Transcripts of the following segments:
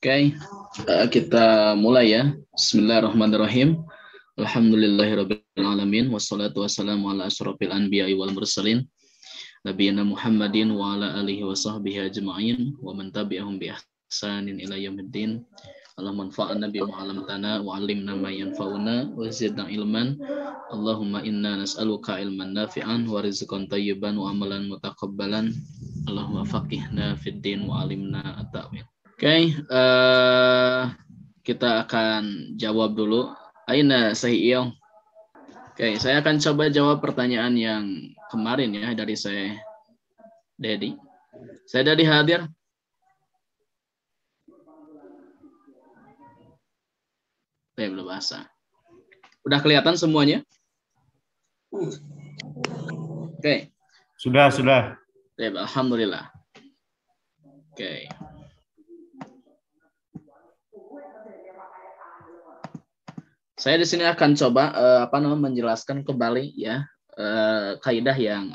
Oke, kita mulai ya. Bismillahirrahmanirrahim. Alhamdulillahirabbil alamin wassalatu wassalamu ala asyrofil anbiya'i wal mursalin nabiyina Muhammadin wa ala alihi wa sahbihi ajma'in wa man tabi'ahum bi ihsanin ila yaumiddin. Allahumma anfa'na bima 'allamtana wa 'allimna ma yanfa'una wa zidna ilman. Allahumma inna nas'aluka ilman nafi'an wa rizqan thayyiban wa amalan mutaqabbalan. Allahumma faqihna fid din wa 'allimna at-ta'wil. Oke, kita akan jawab dulu. Aina Sahiiyong. Oke, saya akan coba jawab pertanyaan yang kemarin ya dari saya, Dedi. Saya Dedi hadir. Belum bahasa. Udah kelihatan semuanya? Oke. Sudah. Alhamdulillah. Oke. Saya di sini akan coba menjelaskan kembali ya kaidah yang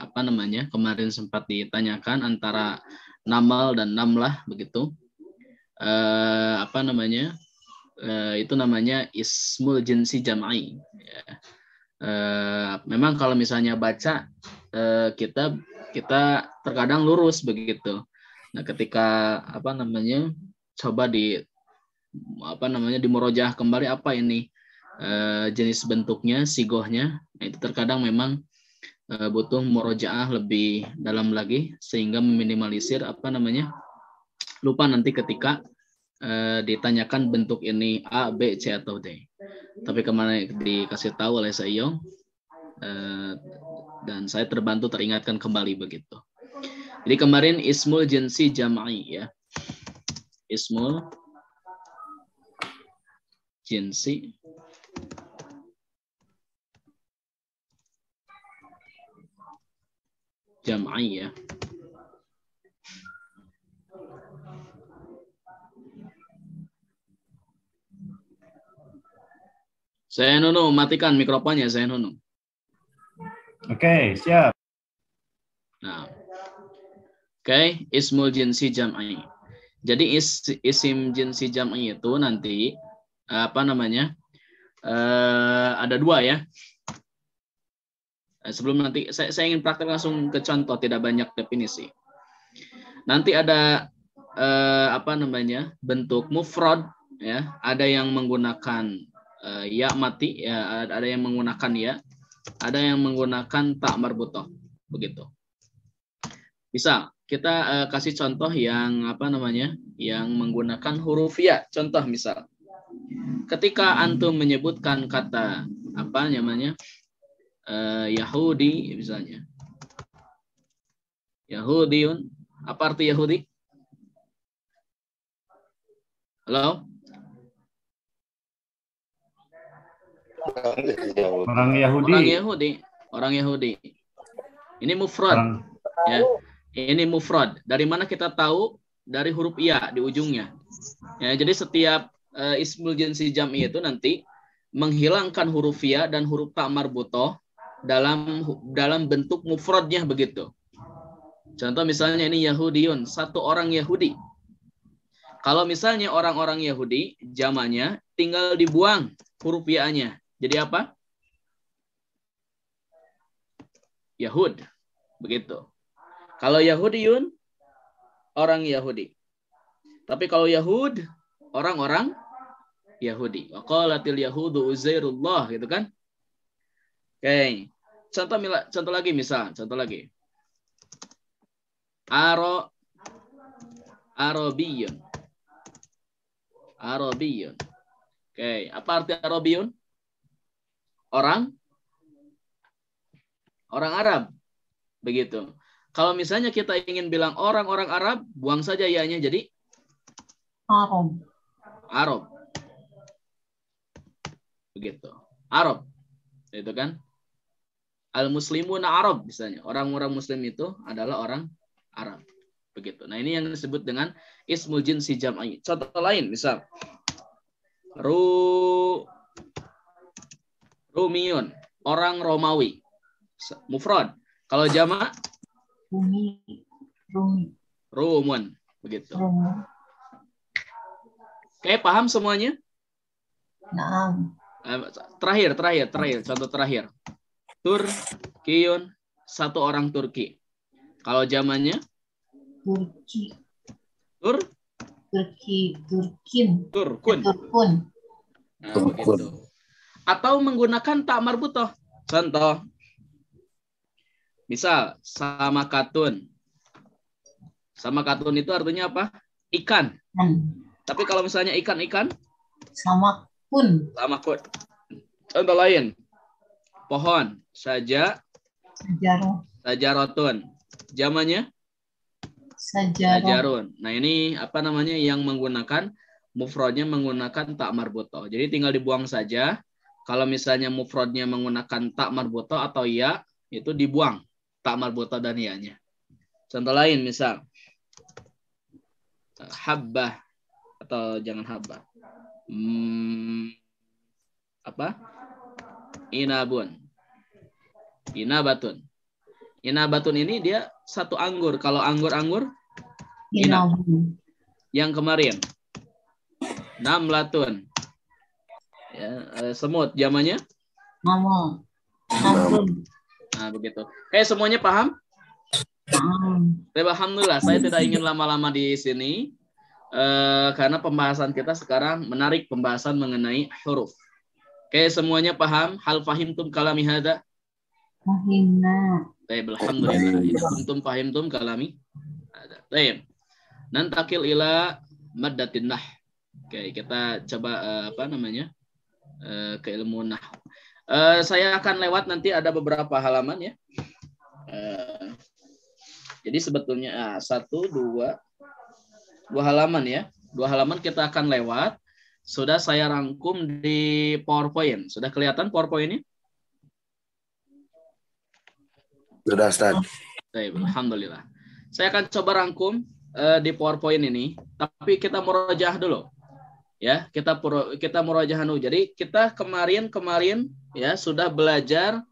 kemarin sempat ditanyakan antara namal dan namlah begitu. Itu namanya ismul jinsi jam'i. Ya. Memang kalau misalnya baca kita terkadang lurus begitu. Nah, ketika coba dimurojah kembali apa ini jenis bentuknya, sigohnya, nah, itu terkadang memang butuh murojaah lebih dalam lagi sehingga meminimalisir lupa nanti ketika ditanyakan bentuk ini A, B, C atau D. Tapi kemarin dikasih tahu oleh Saiyong dan saya terbantu teringatkan kembali begitu. Jadi kemarin ismul jinsi jam'i ya. Ismul jinsi jam'i ya. Saya Nunu, matikan mikrofonnya saya Nunu. Oke, siap. Nah. Oke, ismul jinsi jam'i. Jadi isim jinsi jam'i itu nanti ada dua ya. Sebelum nanti saya ingin praktek langsung ke contoh, tidak banyak definisi. Nanti ada bentuk mufrad ya, ada yang menggunakan ya mati ya, ada yang menggunakan ya, ada yang menggunakan tak marbutoh begitu. Bisa kita kasih contoh yang yang menggunakan huruf ya. Contoh misal ketika antum menyebutkan kata Yahudi misalnya. Yahudiun. Apa arti Yahudi? Halo? Orang Yahudi. Orang Yahudi. Ini mufrad. Ya. Ini mufrad. Dari mana kita tahu? Dari huruf ya di ujungnya. Ya, jadi setiap ismul jinsi jam'i itu nanti menghilangkan huruf ya dan huruf ta marbutoh dalam bentuk mufradnya begitu. Contoh misalnya ini Yahudiyun, satu orang Yahudi. Kalau misalnya orang-orang Yahudi, jamannya tinggal dibuang huruf ya-nya. Jadi apa? Yahud. Begitu. Kalau Yahudiyun, orang Yahudi. Tapi kalau Yahud, orang-orang Yahudi. Wa qalatil yahudu Uzairullah, gitu kan? Oke. Contoh lagi misal, contoh lagi. Arabiyun. Arabiyun. Oke, apa arti Arabiyun? Orang Arab. Begitu. Kalau misalnya kita ingin bilang orang-orang Arab, buang saja ya-nya jadi Arab. Begitu. Arab. Itu kan? Al-muslimuna Arab misalnya. Orang-orang muslim itu adalah orang Arab. Begitu. Nah, ini yang disebut dengan ismul jinsi jam'i. Contoh lain misal Rumiyun, orang Romawi. Mufrad. Kalau jamak Rumun, begitu. Oke, paham semuanya? Naam. Terakhir. Contoh terakhir. Turkiyun, satu orang Turki. Kalau zamannya? Turki. Turkun. Nah, begitu. Atau menggunakan tak marbutoh. Contoh. Misal, sama katun. Sama katun itu artinya apa? Ikan. Tapi kalau misalnya ikan-ikan? Sama kun. Contoh lain. Pohon. Sajarotun. Zamannya? Sajarun. Nah ini apa namanya yang menggunakan mufrodnya menggunakan tak marbutoh. Jadi tinggal dibuang saja. Kalau misalnya mufrodnya menggunakan tak marbutoh atau ya, itu dibuang tak marbutoh dan ya-nya. Contoh lain misal habbah atau jangan habbah. Inabatun. Inabatun ini dia satu anggur. Kalau anggur inabun. Yang kemarin namlatun. Ya, semut zamannya? Namun. Nah, begitu. Semuanya paham? Alhamdulillah, saya tidak ingin lama-lama di sini karena pembahasan kita sekarang menarik pembahasan mengenai huruf. Semuanya paham? Hal fahimtum kalami hada? Fahimna. Alhamdulillah. Idza kuntum fahimtum kalami hada. Baik. Nantakil ila maddatin nah. Kita coba ke ilmu nahwu. Saya akan lewat nanti ada beberapa halaman ya. Jadi sebetulnya dua halaman ya. 2 halaman kita akan lewat. Sudah saya rangkum di PowerPoint. Sudah kelihatan PowerPoint ini? Sudah, Ustaz. Alhamdulillah. Saya akan coba rangkum di PowerPoint ini. Tapi kita murojaah dulu. Ya, kita murojaah dulu. Jadi kita kemarin ya sudah belajar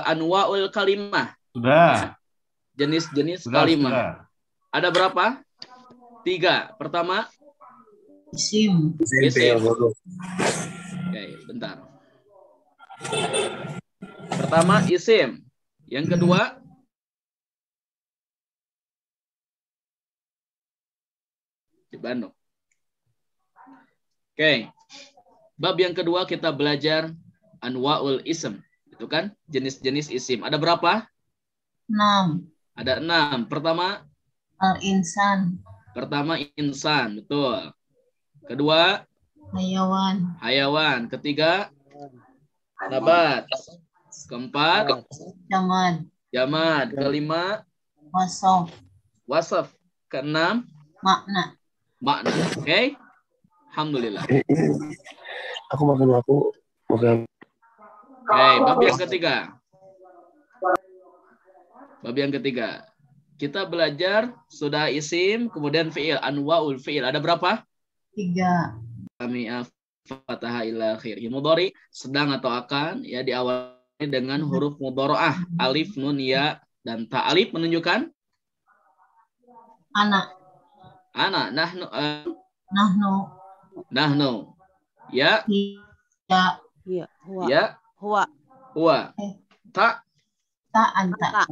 anwaul kalimah. Sudah. Jenis-jenis kalimah. Sudah. Ada berapa? 3. Pertama Isim. Oke, bentar. Pertama isim. Yang kedua di Bandung. Oke. Bab yang kedua kita belajar anwaul ism. Itu kan jenis-jenis isim. Ada berapa? 6. Ada 6. Pertama Al-insan. Pertama insan, betul. Kedua hayawan. Ketiga nabat. Keempat jamad. Kelima wasaf. Keenam makna. Oke. Alhamdulillah. Aku makan. Oke, bab yang ketiga. Kita belajar sudah isim, kemudian fi'il, anwaul fi'il. Ada berapa? 3. Sami'a fataha ila akhirih. Mudhari sedang atau akan ya diawali dengan huruf mudharaah, alif, nun, ya dan ta. Alif menunjukkan Anak. Nahnu. Ya. Huwa. Ta. Anta.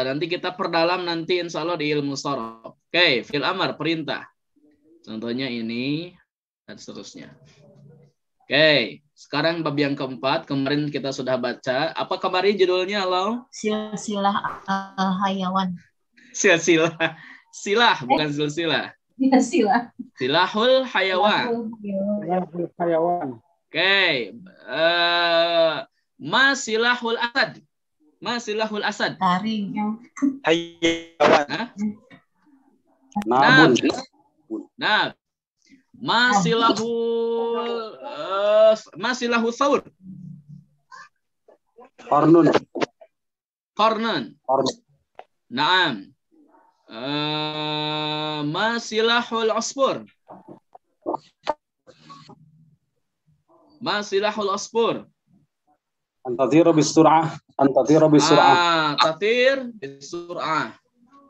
Nanti kita perdalam nanti insya Allah di ilmu sharaf. Oke, fil amar perintah. Contohnya ini dan seterusnya. Oke, sekarang bab yang keempat. Kemarin kita sudah baca. Apa kemarin judulnya, Lau? Silsilah al-hayawan. Silah, bukan silsilah. Silah. Silahul hayawan. Oke. Ma silahul asad. Taring. Hayawan. Nah. Masilahu thawr. Qarnun. Naam. Masilahul asfur. Antatiru bisur'ah. Tatir bisur'ah.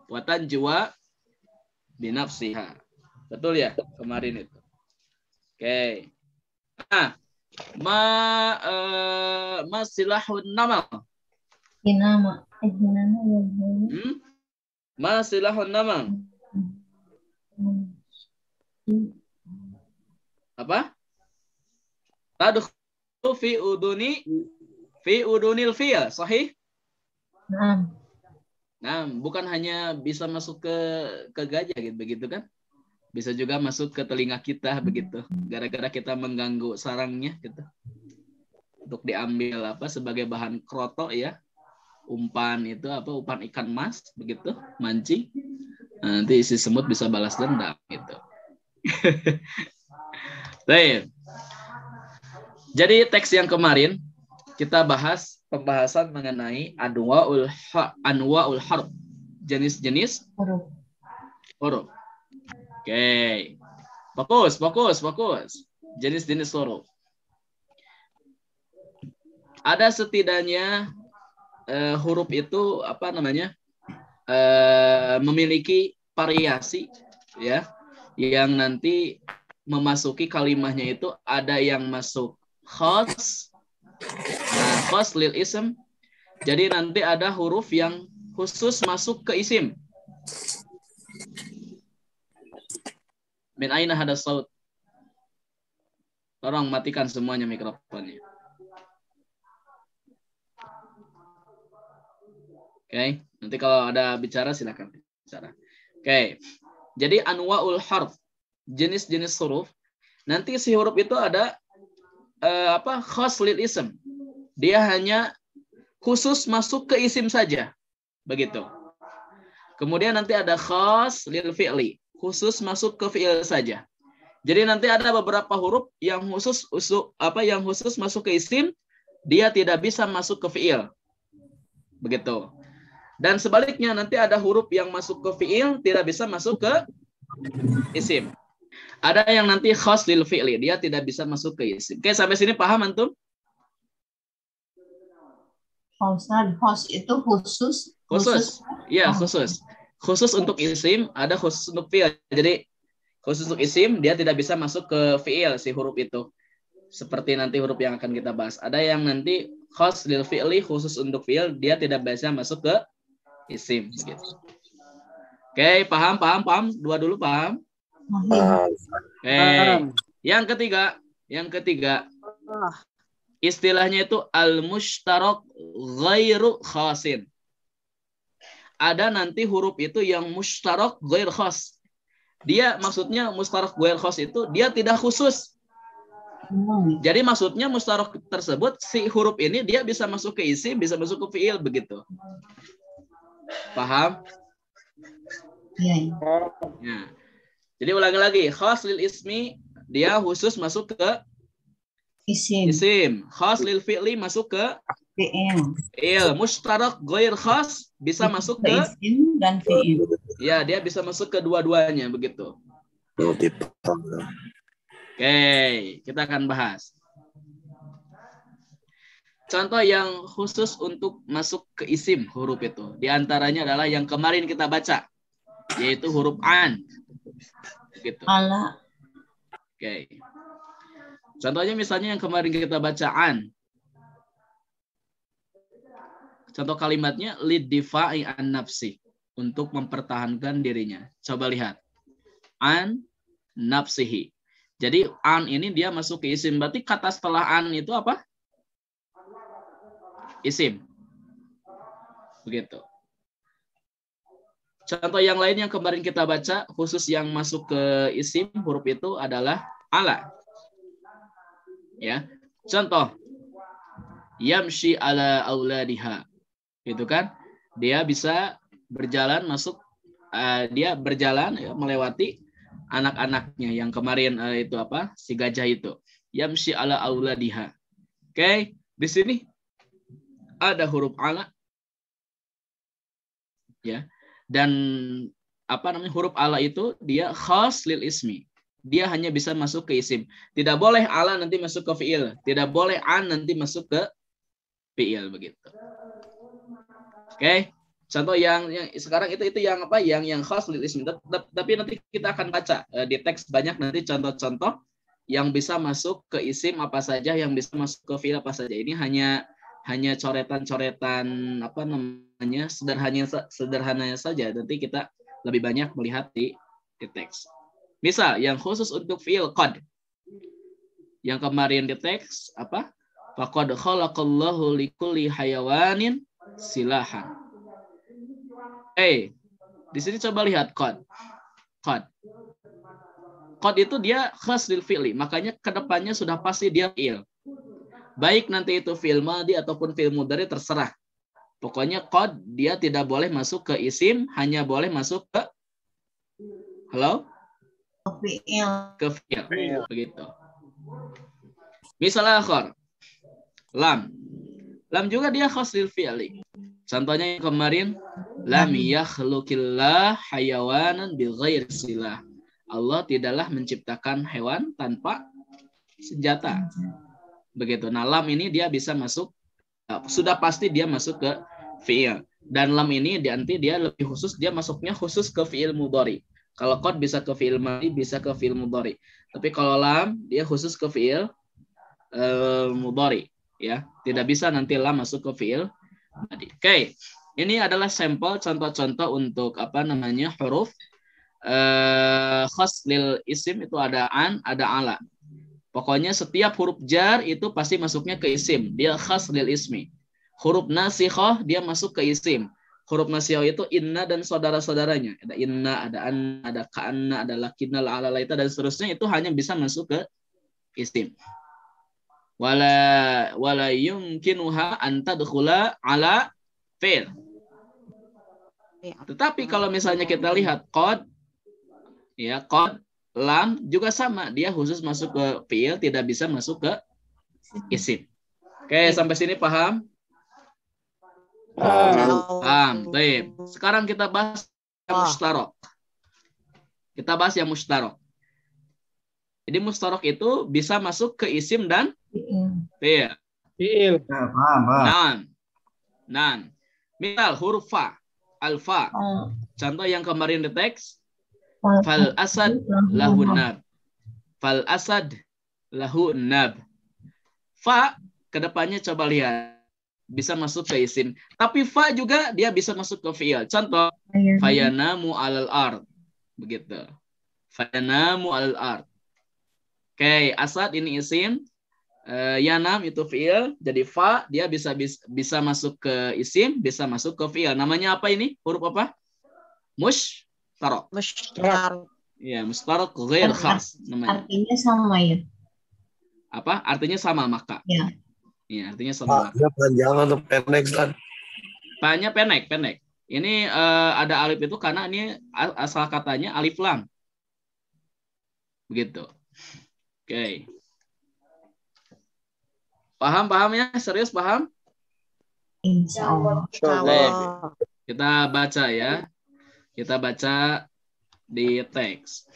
Wa tanjuwa binafsiha. Betul ya kemarin itu. Oke. Nah, masilahun namal. Hinama. Hinama ya. Masilahun namal. Apa? Tadkhulu fi udunil fil, sahih? Nah, bukan hanya bisa masuk ke gajah gitu begitu kan? Bisa juga masuk ke telinga kita begitu. Gara-gara kita mengganggu sarangnya gitu. Untuk diambil apa sebagai bahan kroto ya. Umpan itu apa? Umpan ikan mas begitu, mancing. Nah, nanti si semut bisa balas dendam gitu. Baik. Jadi teks yang kemarin kita bahas pembahasan mengenai anwaul harf, jenis-jenis huruf. Oke. Fokus. Jenis-jenis huruf. Ada setidaknya huruf itu apa namanya? Memiliki variasi ya, yang nanti memasuki kalimahnya itu ada yang masuk khas, khas lil ism. Jadi nanti ada huruf yang khusus masuk ke isim. Min aina hada saut? Tolong matikan semuanya mikrofonnya. Oke, nanti kalau ada bicara silakan bicara. Oke. Jadi anwaul harf, jenis-jenis huruf. Nanti si huruf itu ada khas lil ism. Dia hanya khusus masuk ke isim saja. Begitu. Kemudian nanti ada khas lil fi'li, khusus masuk ke fi'il saja. Jadi nanti ada beberapa huruf yang khusus masuk ke isim, dia tidak bisa masuk ke fi'il. Begitu. Dan sebaliknya nanti ada huruf yang masuk ke fi'il tidak bisa masuk ke isim. Ada yang nanti khas lil fi'li, dia tidak bisa masuk ke isim. Oke, sampai sini paham antum? Khas itu khusus. Iya, khusus. Khusus untuk isim, ada khusus untuk fi'il. Jadi khusus untuk isim dia tidak bisa masuk ke fi'il si huruf itu. Seperti nanti huruf yang akan kita bahas. Ada yang nanti khas lil fi'li, khusus untuk fi'il, dia tidak bisa masuk ke isim gitu. Oke, paham? Dua dulu paham? Oke. Yang ketiga istilahnya itu al-mushtarak ghairu khasin. Ada nanti huruf itu yang mushtarak ghair khas. Dia maksudnya mushtarak ghair khas itu dia tidak khusus. Jadi maksudnya mushtarak tersebut si huruf ini dia bisa masuk ke isim, bisa masuk ke fi'il begitu. Paham? Iya. Ya. Jadi ulangi lagi, khas lil ismi dia khusus masuk ke isim. Khas lil fi'li masuk ke fi'il. Mushtarak ghair khas bisa masuk ke isim dan fi'il. Ya, dia bisa masuk ke dua-duanya begitu. Oke, kita akan bahas. Contoh yang khusus untuk masuk ke isim huruf itu. Di antaranya adalah yang kemarin kita baca, yaitu huruf an. Gitu. Ala. Oke. Contohnya misalnya yang kemarin kita baca an. Contoh kalimatnya liddifa'i an nafsi, untuk mempertahankan dirinya. Coba lihat. An nafsihi. Jadi an ini dia masuk ke isim. Berarti kata setelah an itu apa? Isim. Begitu. Contoh yang lain yang kemarin kita baca, khusus yang masuk ke isim huruf itu adalah ala. Ya. Contoh. Yamshi ala auladiha. Gitu kan? Dia bisa berjalan masuk, dia berjalan ya, melewati anak-anaknya yang kemarin itu apa? Si gajah itu. Yamshi ala auladiha. Oke, di sini ada huruf ala. Ya. Dan apa namanya? Huruf ala itu dia khas lil ismi. Dia hanya bisa masuk ke isim. Tidak boleh ala nanti masuk ke fi'il. Tidak boleh an nanti masuk ke fi'il begitu. Oke. Contoh yang sekarang itu yang apa? Yang khas lil ismi. Tapi nanti kita akan baca di teks banyak nanti contoh-contoh yang bisa masuk ke isim apa saja, yang bisa masuk ke fi'il apa saja. Ini hanya coretan-coretan apa namanya? sederhananya saja. Nanti kita lebih banyak melihat di teks. Misal yang khusus untuk fi'il qad. Yang kemarin di teks apa? Faqad khalaqallahu likulli hayawanin silahan. Di sini coba lihat qad. Qad itu dia khas lil fi'li, makanya kedepannya sudah pasti dia fi'il. Baik nanti itu fi'il madhi ataupun fi'il mudhari terserah. Pokoknya qad dia tidak boleh masuk ke isim, hanya boleh masuk ke ke fi'il. Begitu. Misalnya akhir, lam. Lam juga dia khas lil fi'li. Contohnya yang kemarin, lam yakhluqillah hayawanan bighairi silah. Allah tidaklah menciptakan hewan tanpa senjata. Begitu. Nah, lam ini dia bisa masuk, sudah pasti dia masuk ke fi'il. Dan lam ini nanti dia lebih khusus, dia masuknya khusus ke fi'il mudhari. Kalau qad bisa ke fi'il madhi, bisa ke fi'il mudhari. Tapi kalau lam dia khusus ke fi'il mudhari, ya. Tidak bisa nanti lam masuk ke fi'il. Oke, ini adalah sampel contoh-contoh untuk apa namanya huruf khas lil isim. Itu ada an, ada ala. Pokoknya setiap huruf jar itu pasti masuknya ke isim. Dia khas lil ismi. Huruf nasikhah dia masuk ke isim. Huruf nasikhah itu inna dan saudara-saudaranya. Ada inna, ada an, ada ka'anna, ada lakinna, la'alalaita dan seterusnya. Itu hanya bisa masuk ke isim. Wala yumkinuha an tadkhula ala fi'il. Tetapi kalau misalnya kita lihat qad, ya qad, lam juga sama, dia khusus masuk ke fi'il, tidak bisa masuk ke isim. Oke, sampai sini paham? Paham. Baik. Sekarang kita bahas yang mustarok. Kita bahas yang mustarok. Jadi mustarok itu bisa masuk ke isim dan fi'il. Nan. Misal huruf fa, alfa. Contoh yang kemarin di teks, fal asad lahu nab. Fal asad lahu nab. Fa kedepannya coba lihat bisa masuk ke isim. Tapi fa juga dia bisa masuk ke fi'il. Contoh, fayanamu alal ard. Begitu. Fayanamu alal ard. Oke, asad ini isim. Yanam itu fi'il, jadi fa dia bisa masuk ke isim, bisa masuk ke fi'il. Namanya apa ini? Huruf apa? Mushtarak. Ya, mushtarak ghair khas namanya. Artinya sama ya? Apa? Artinya sama maka. Ya. Ya, artinya sama maka. Dia panjang atau pendek, Ustaz? Panjang pendek. Ini ada alif itu karena ini asal katanya alif lam. Begitu. Oke. Paham ya? Serius paham? Insya Allah. Kita baca ya. Kita baca di teks.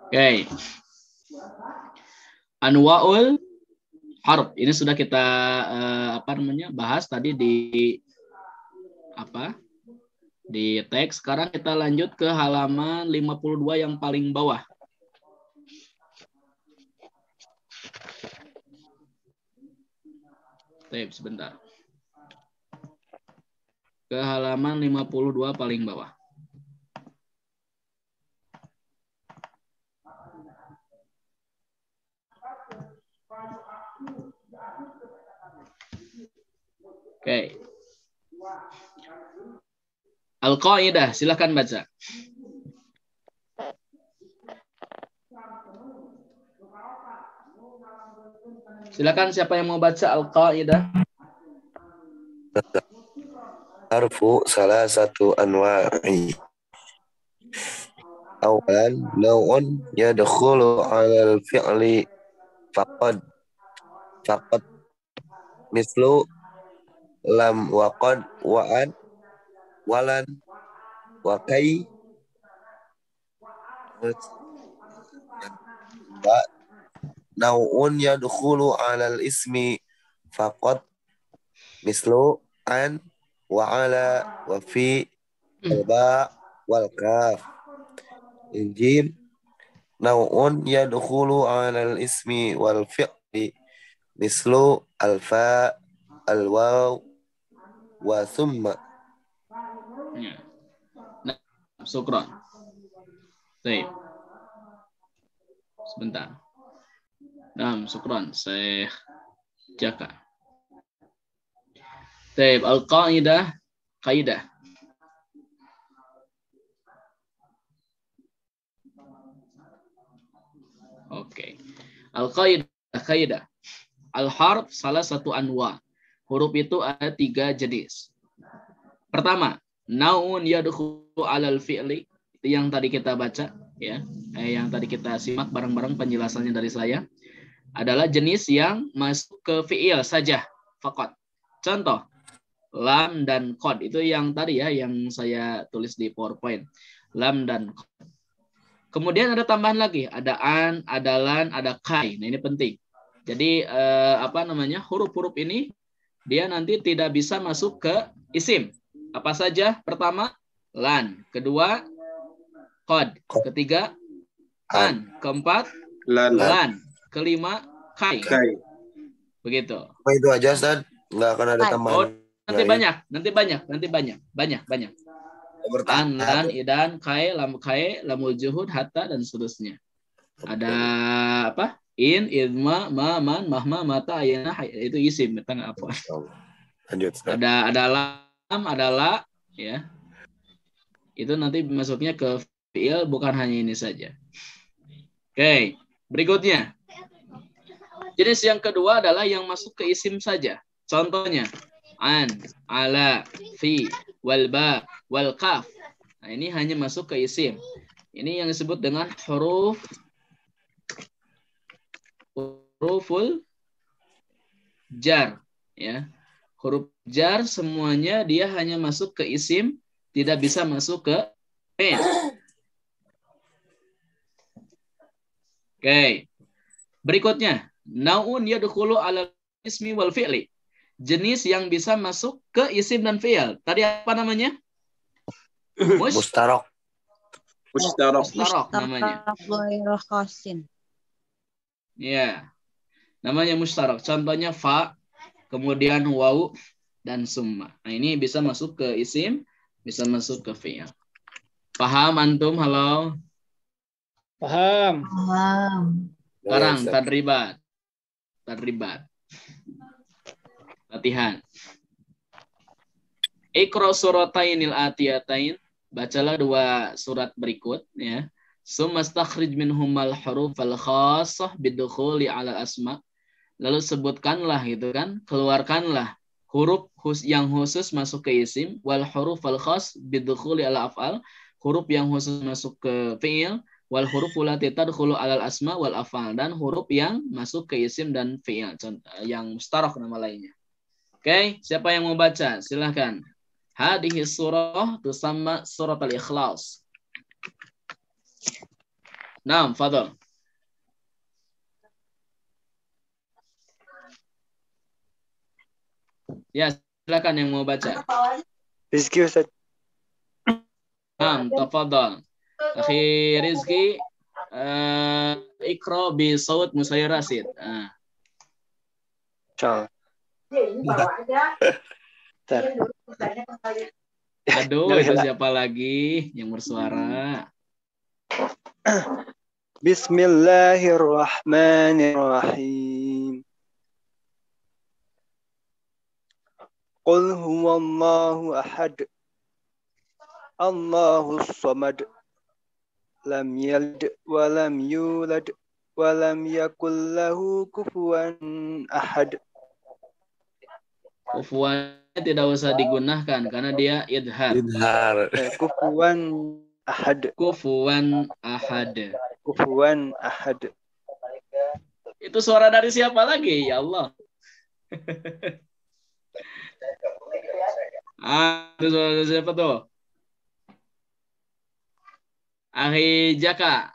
Oke. Anwa'ul harf. Ini sudah kita bahas tadi di teks. Sekarang kita lanjut ke halaman 52 yang paling bawah. Sebentar. Ke halaman 52 paling bawah. Oke. Al-Qaidah, silakan baca. Silakan siapa yang mau baca Al-Qaidah? Harfu salah satu anwa'i. Awalan naw'un yadkhulu 'ala al-fi'li faqad mislu lam wa qad wa an walan wa kai naw'un yadkhulu 'ala al-ismi faqad mislu an wa ala wa fi wal ba wal kaf. Jim naw'un yadkhulu 'ala al-ismi wal fi'li mislu al-fa al waw wa thumma. Ya. Nah, syukran. Baik. Sebentar. Nah, syukran. Syekh Jaka. Baik, al-qaidah, kaidah. Oke. Al-qaidah, kaidah. Al-harf salah satu anwa. Huruf itu ada 3 jenis. Pertama, naun yadkhulu 'alal fi'li. Itu yang tadi kita baca, ya. Yang tadi kita simak bareng-bareng penjelasannya dari saya. Adalah jenis yang masuk ke fi'il saja, faqat. Contoh, lam dan qad. Itu yang tadi ya, yang saya tulis di PowerPoint. Lam dan qad. Kemudian ada tambahan lagi, ada an, ada lan, ada kai. Nah, ini penting. Jadi huruf-huruf ini dia nanti tidak bisa masuk ke isim. Apa saja? Pertama, lan. Kedua, qad. Ketiga, an. Keempat, lan. Kelima, kai. Begitu. Apa itu aja, Ustaz? Nggak akan ada tambahan. Oh, nanti banyak. Banyak. An, lan, idan, kai, lamul juhud, hatta, dan seterusnya. Ada apa? In, idma, ma, man, mahma, mata, ayana, itu isim. Apa? Lanjut, Ustaz. Ada lam, ada la, ya. Itu nanti masuknya ke fi'il, bukan hanya ini saja. Oke, berikutnya. Jenis yang kedua adalah yang masuk ke isim saja. Contohnya, an, ala, fi, wal ba, wal kaf. Nah, ini hanya masuk ke isim. Ini yang disebut dengan huruful jar, ya. Huruf jar semuanya dia hanya masuk ke isim, tidak bisa masuk ke fi'il. Oke. Berikutnya, naun yadkhulu 'ala ismi wal fi'li. Jenis yang bisa masuk ke isim dan fi'il. Tadi apa namanya? Mustarok. Mustarok namanya. Ya. Namanya mustarok. Contohnya fa, kemudian waw, dan summa. Nah, ini bisa masuk ke isim, bisa masuk ke fi'il. Paham antum? Halo? Paham. Sekarang tadribat. Latihan. Iqra suratainil atiyatain. Bacalah 2 surat berikut, ya. Summa stakhrij minhumal hurufal khassah bidukhuli 'ala asma. Lalu sebutkanlah gitu kan, keluarkanlah huruf yang khusus masuk ke isim, wal hurufal khass bidukhuli 'ala af'al. Huruf yang khusus masuk ke fi'il, wal huruf allati tadkhulu 'alal asma wal af'al, dan huruf yang masuk ke isim dan fi'il, yang mustarok nama lainnya. Oke, siapa yang mau baca? Silahkan. Hadhihi surah tusamma surat al-ikhlas. Naam, fadhal. Ya, silakan yang mau baca. Rizki, Ustaz. Naam, tafadhal. Akhi Rizki, ikra bi saut Musayyir Rasid. Ciao. Aduh, itu siapa lagi yang bersuara? Bismillahirrahmanirrahim. Qul huwallahu ahad. Allahus samad. Lam yalid wa lam yulad wa lam yakul lahu kufuwan ahad. Kufuan tidak usah digunakan karena dia idhar. Kufuwan ahad. Kufuwan ahad. Kufuwan ahad. Itu suara dari siapa lagi? Ya Allah. Itu suara dari siapa tuh? Akhi Jaka,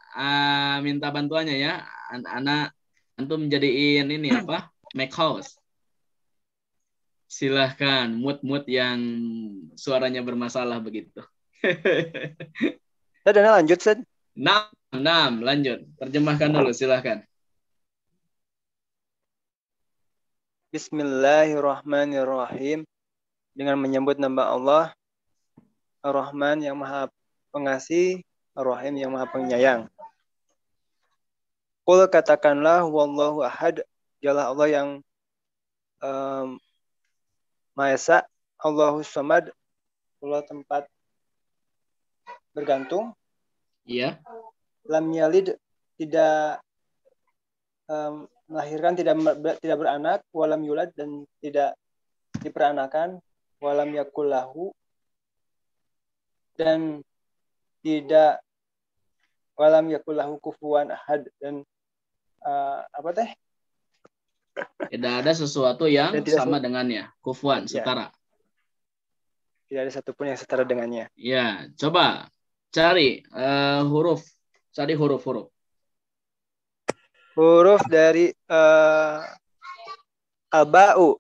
minta bantuannya ya. Anak antum jadiin ini apa? Make house. Silahkan, mood yang suaranya bermasalah begitu. Dana lanjut, Ustaz. 6, lanjut. Terjemahkan dulu, silahkan. Bismillahirrahmanirrahim. Dengan menyebut nama Allah, Ar-Rahman yang Maha Pengasih, Ar-Rahim yang Maha Penyayang. Qul katakanlah, wallahu ahad, dialah Allah yang Maha Esa, Allahu Samad, Allah tempat bergantung. Iya. Lam yalid, tidak melahirkan, tidak beranak, walam yulad, dan tidak diperanakan, walam yakullahu, dan tidak walam yakullahu kufuwan ahad, dan tidak ada sesuatu yang sama dengannya. Kufuwan, setara. Tidak ada satupun yang setara dengannya. Ya, coba cari huruf. Cari huruf-huruf. Huruf dari Al-Ba'u.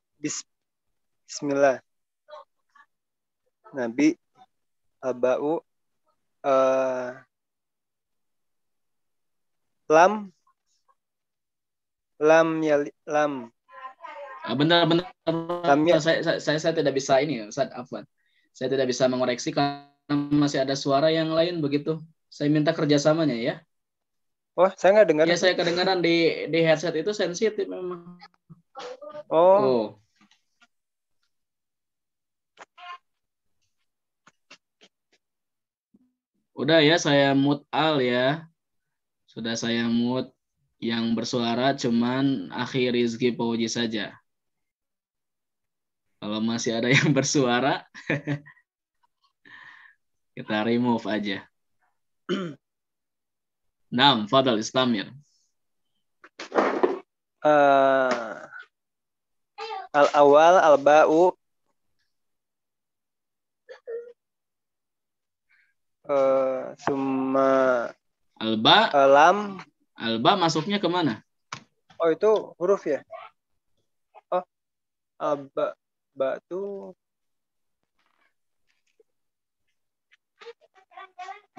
Bismillah. Nabi. Al-Ba'u. Lam. Benar. Saya tidak bisa ini, Ustaz, afwan. Saya tidak bisa mengoreksi karena masih ada suara yang lain begitu. Saya minta kerjasamanya ya. Oh, saya nggak dengar. Ya, saya kedengaran di headset itu sensitif memang. Oh. Udah ya, saya mute Al ya. Sudah saya mute yang bersuara, cuman Akhi Rizky Pauji saja. Kalau masih ada yang bersuara, kita remove aja. Naam, fadal istamir. Al-awal, al-ba'u. Summa Alba. Lam. Alba masuknya kemana? Oh, itu huruf ya? Oh, alba. Ba itu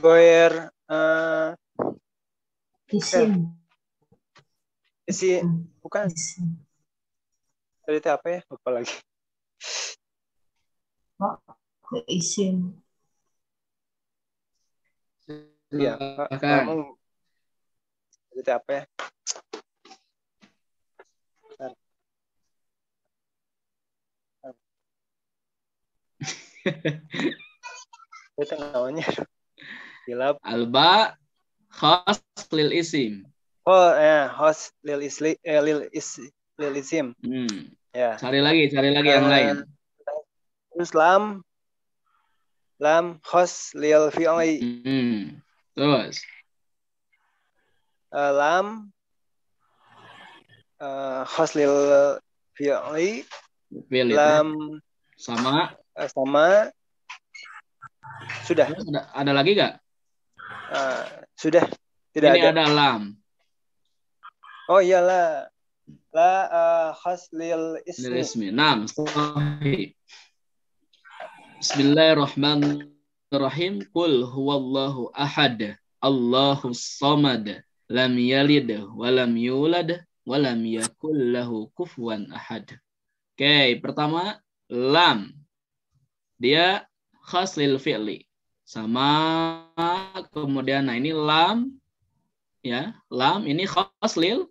goyer Isim. isi bukan tadi itu apa ya, lupa lagi. Isim. Iya, kamu tadi itu apa ya? Itu namanya hilap. Alba khas lil isim. Oh ya, khas lil isim. Ya. Cari lagi yang lain. Terus lam khas lil fi'li. Terus lam khas lil fi'li. Lam sama sudah. Ada lagi nggak? Sudah, tidak ini ada. Ada lam. Oh iyalah, la khas lil ismi. Naam, sahih. Bismillahirrahmanirrahim. Qul huwallahu ahad, Allahus samad, lam yalid wa lam yulad wa lam yakul lahu kufuwan ahad. Oke, pertama lam. Dia khas lil fi'li. Sama kemudian ini lam ya, lam ini khas lil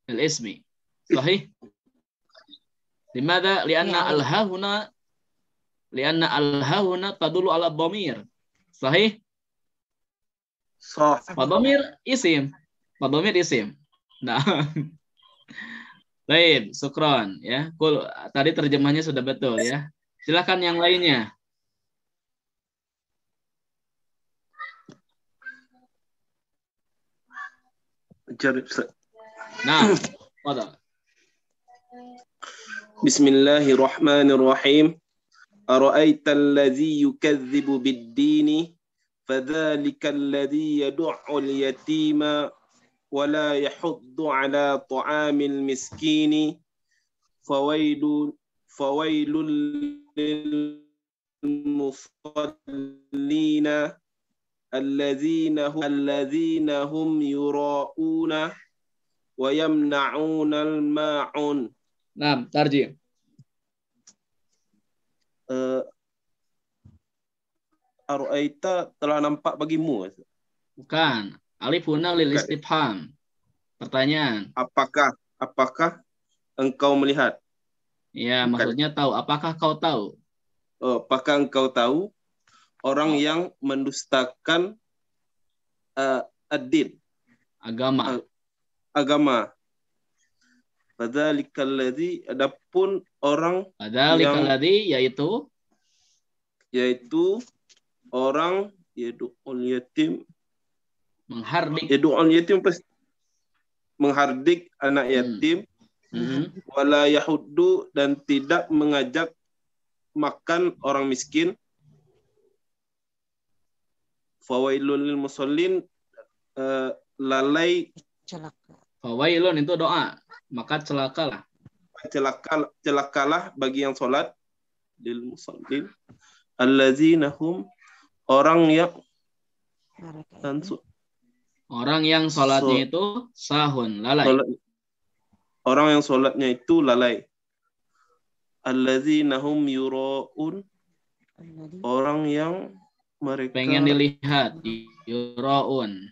ismi. Sahih? Limadha? Lianna al-hahuna tadullu ala dhamir. Sahih? Sahih. Dhamir isim. Nah. Baik, syukron ya. Tadi terjemahnya sudah betul ya. Silakan yang lainnya. Nah, pada. Bismillahirrahmanirrahim. Ara'aita allazi yukadzibu bid-dini fadzalika alladzi yad'ul yatima wa la yahuddu ala ta'amil miskini fawailun fawailul lil musallina alladzina hum yura'una wa yamna'una al-ma'un. Nah, tarjim. Ara'aita telah nampak bagimu? Bukan. Alif huna lil istifham. Pertanyaan. Apakah engkau melihat? Ya, maksudnya tahu. Apakah kau tahu? Apakah engkau tahu orang yang mendustakan ad-din, agama. Fadzalikal ladzi, adapun orang Fadzalikal ladzi, yaitu orang yad'ul yatim, menghardik anak yatim, wala yahuddu, dan tidak mengajak makan orang miskin. Fawailul lil musallin, lalai. Fawailun itu doa, maka celakalah. Celakalah bagi yang sholat, lil musallin allazina hum, orang yang sholatnya itu sahun, lalai. Orang yang sholatnya itu lalai. Allazina hum yura'un, orang yang mereka pengen dilihat, yura'un,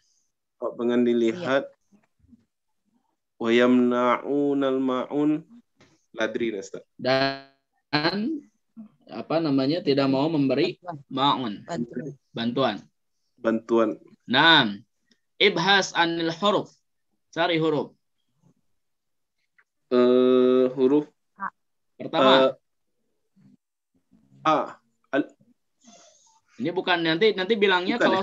pengen dilihat. Wa yamna'unal ma'un, ladri nasta. Dan tidak mau memberi ma'un, bantuan. Nah, ibhas anil huruf, cari huruf. Huruf pertama A. Ini bukan, nanti bilangnya bukan,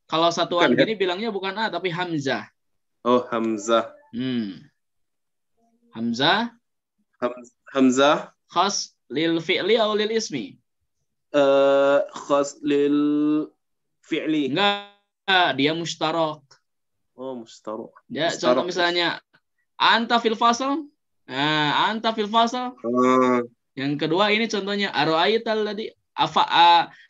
kalau satuan gini bilangnya bukan A tapi hamzah. Oh, hamzah. Hamzah khas lil fi'li atau lil ismi? Khas lil fi'li. Enggak, dia mustarak. Oh, mustarak. Ya, contoh misalnya anta fil fasal. Nah, anta fil fasal. Yang kedua ini contohnya ara'aital ladzi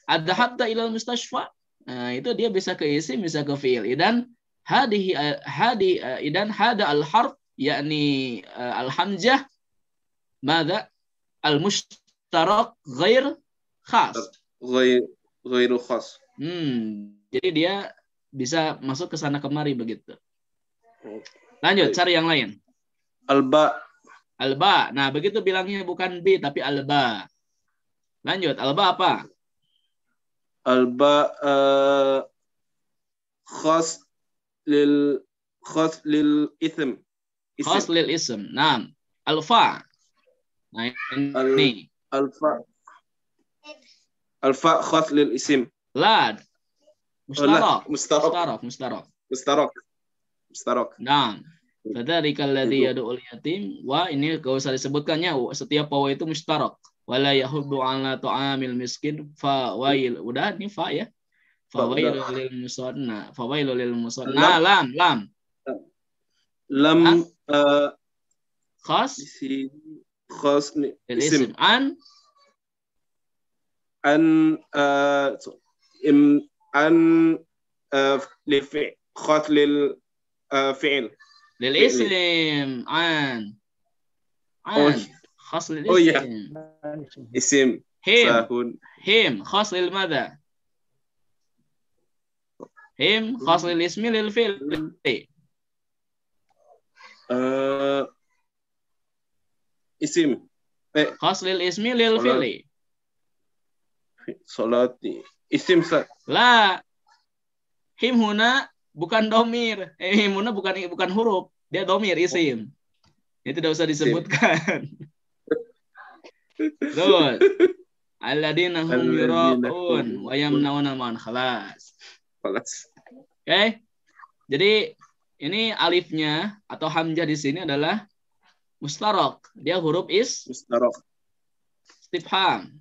adhabta ilal mustashfa. Nah, itu dia bisa ke isim, bisa ke fi'il. Dan hada al-harf yakni al-hamzah madza al-mushtarak ghair khas. Ghairu khas. Jadi dia bisa masuk ke sana kemari begitu. Lanjut, cari yang lain. Alba. Nah, begitu bilangnya bukan B tapi alba. Lanjut, alba apa? Alba khas lil ism. Khas lil ism. Nah, alfa. Nah, ini alfa khas lil ism. La. Mustarak. Nah, fadzalika alladzi yad'ul yatim. Wa ini enggak usah disebutkannya, setiap waw itu mustarak. Wala yahuddu ala ta'amil miskin fawail. Udah ini fa ya. Fawailul lil musanna. Fawailul lil musanna. Lam khas isim an lil fi'l khas lil fi'l lil isim an khas lil isim. Isim him khas lil madha. Him khas lil ismi lil fi'l. Isim khas lil ismi lil fi'li. Salati isim la. Him huna bukan domir. Him huna bukan huruf, dia domir, isim. Itu tidak usah disebutkan. Terus alladzina hum yura'un wa yamna'una man khalas. Oke. Jadi ini alifnya atau hamzah di sini adalah mustarak. Dia huruf mustarak. Istifham.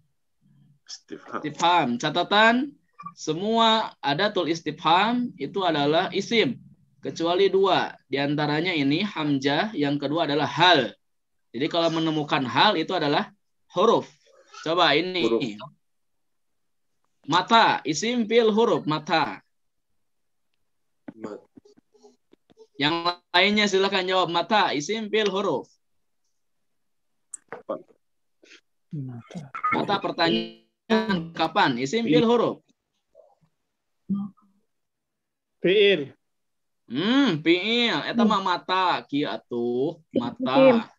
Catatan, semua adatul istifham itu adalah isim kecuali dua. Di antaranya ini hamzah, yang kedua adalah hal. Jadi kalau menemukan hal itu adalah huruf. Coba ini. Huruf. Mata, isim fi'il huruf, mata. Yang lainnya silakan jawab. Mata, isim fi'il huruf. Mata pertanyaan kapan? Isim fi'il huruf. Fi'il. Fi'il. Eta mah mata, kieu atuh. Mata.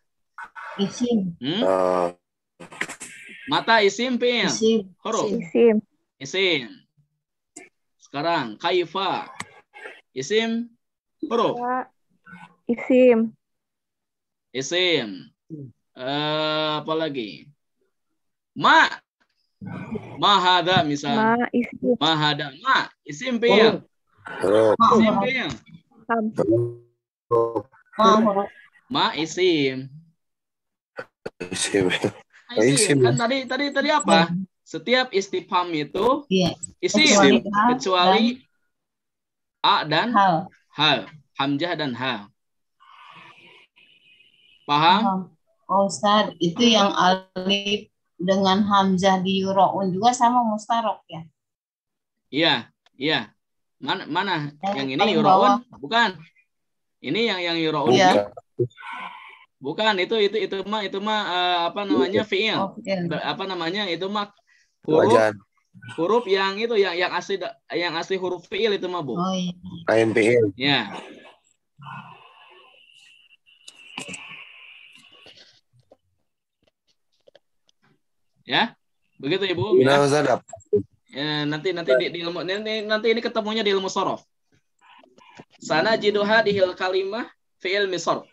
Isim. Mata isim fi'il. Isim. Huruf. Isim. Isim. Sekarang kaifa. Isim huruf. Isim. Isim. Apa lagi? Ma. Mahada misalnya. Ma isim. Mahada. Ma. Isim fi'il. Isim fi'il. Ma isim. Isim. Isim. Kan tadi apa? Setiap istifham itu isim kecuali a dan hal. Hamzah dan hal. Paham? Oh, Ustaz, itu yang alif dengan hamzah di yuro'un juga sama mustarok ya? Iya. Mana? Yang ini paling yuro'un? bawah. Bukan. Ini yang yuro'un. Iya. Bukan, itu mah apa namanya fi'il. Apa namanya? Itu mah huruf yang itu yang asli huruf fi'il itu mah, Bu. Oh iya. Ain fi'il. Ya. Ya. Begitu Ibu. Nah, Ustaz. Ya, nanti di ilmu nanti ini ketemunya di ilmu sorof. Sana jiduha dihil kalimah fi'il misor.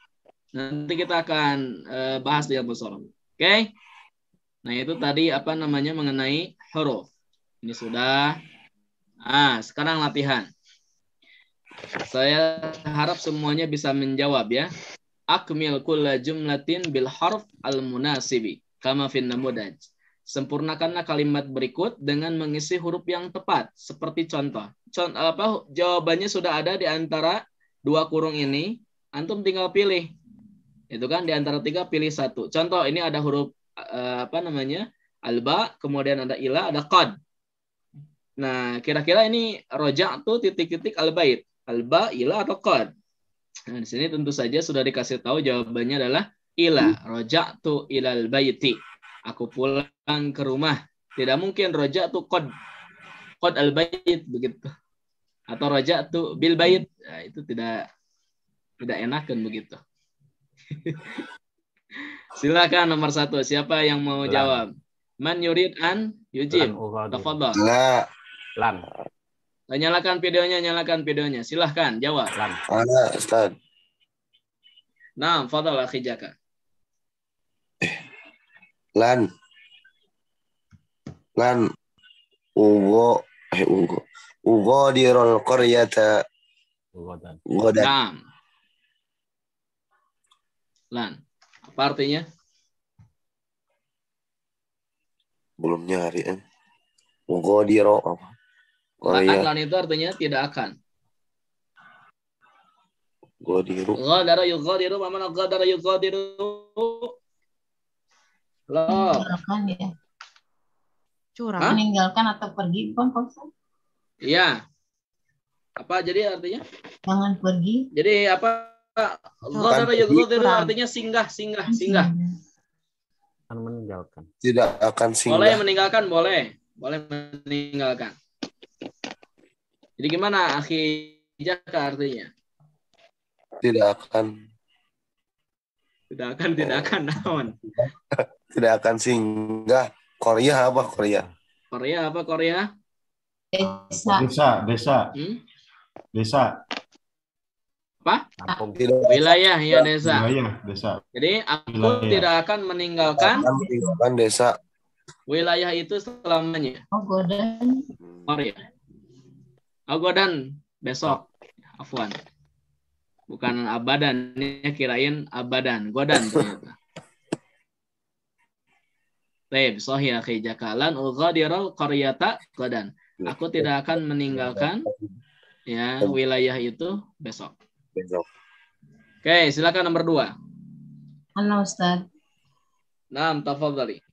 Nanti kita akan bahas di ilmu sorof. Oke? Nah, itu tadi apa namanya mengenai huruf. Ini sudah. Sekarang latihan. Saya harap semuanya bisa menjawab ya. Akmil kulla jumlatin bil harf al munasibi kama fin namudaj. Sempurnakanlah kalimat berikut dengan mengisi huruf yang tepat. Seperti contoh. Jawabannya sudah ada di antara dua kurung ini. Antum tinggal pilih. Itu kan di antara tiga pilih satu. Contoh ini ada huruf alba, kemudian ada ila, ada qad. Nah, kira-kira ini roja'tu titik-titik albait. Alba, ila atau qad. Nah, di sini tentu saja sudah dikasih tahu jawabannya adalah ila. Roja'tu ilal baiti. Aku pulang ke rumah. Tidak mungkin roja'tu qad al-bait begitu. Atau roja'tu bil bait. Nah, itu tidak enakan begitu. Silakan nomor 1. Siapa yang mau jawab? Man yurid an yujib. Tafadhal. Lan. Nyalakan videonya. Silahkan jawab. Lan. Ana, Ustaz. Nah, fadhal akhi Jaka. Lan. Ugo dirol qaryata. Godan. Nah. Lan. Apa artinya? Belum nyari kan. Ugo diro apa? Lan itu artinya tidak akan. Godiru. Ghadara yughadiru, mana ghadara yughadiru? Meninggalkan ya. Curang. Meninggalkan atau pergi, bukan Pak Ustaz? Iya. Apa jadi artinya? Jangan pergi. Jadi apa? Ghadara yughadiru artinya singgah. Akan meninggalkan. Tidak akan singgah. Boleh meninggalkan, boleh meninggalkan. Jadi gimana akhi Jaka artinya? Tidak akan naon. Tidak akan singgah. Korea apa Korea? Korea? Desa. Desa. Apa? Kampung. Wilayah ya desa. Wilayah desa. Jadi aku tidak akan meninggalkan desa. Wilayah itu selamanya. Godan. Korea. Godan besok. Afwan. Bukan abadan, ini kirain abadan. Godan ternyata. Baik, sahih akhi Jakalan ughadiral qaryata godan. Aku tidak akan meninggalkan ya wilayah itu besok. Oke, silakan nomor 2. Ana Ustaz. Naam, tafadhali.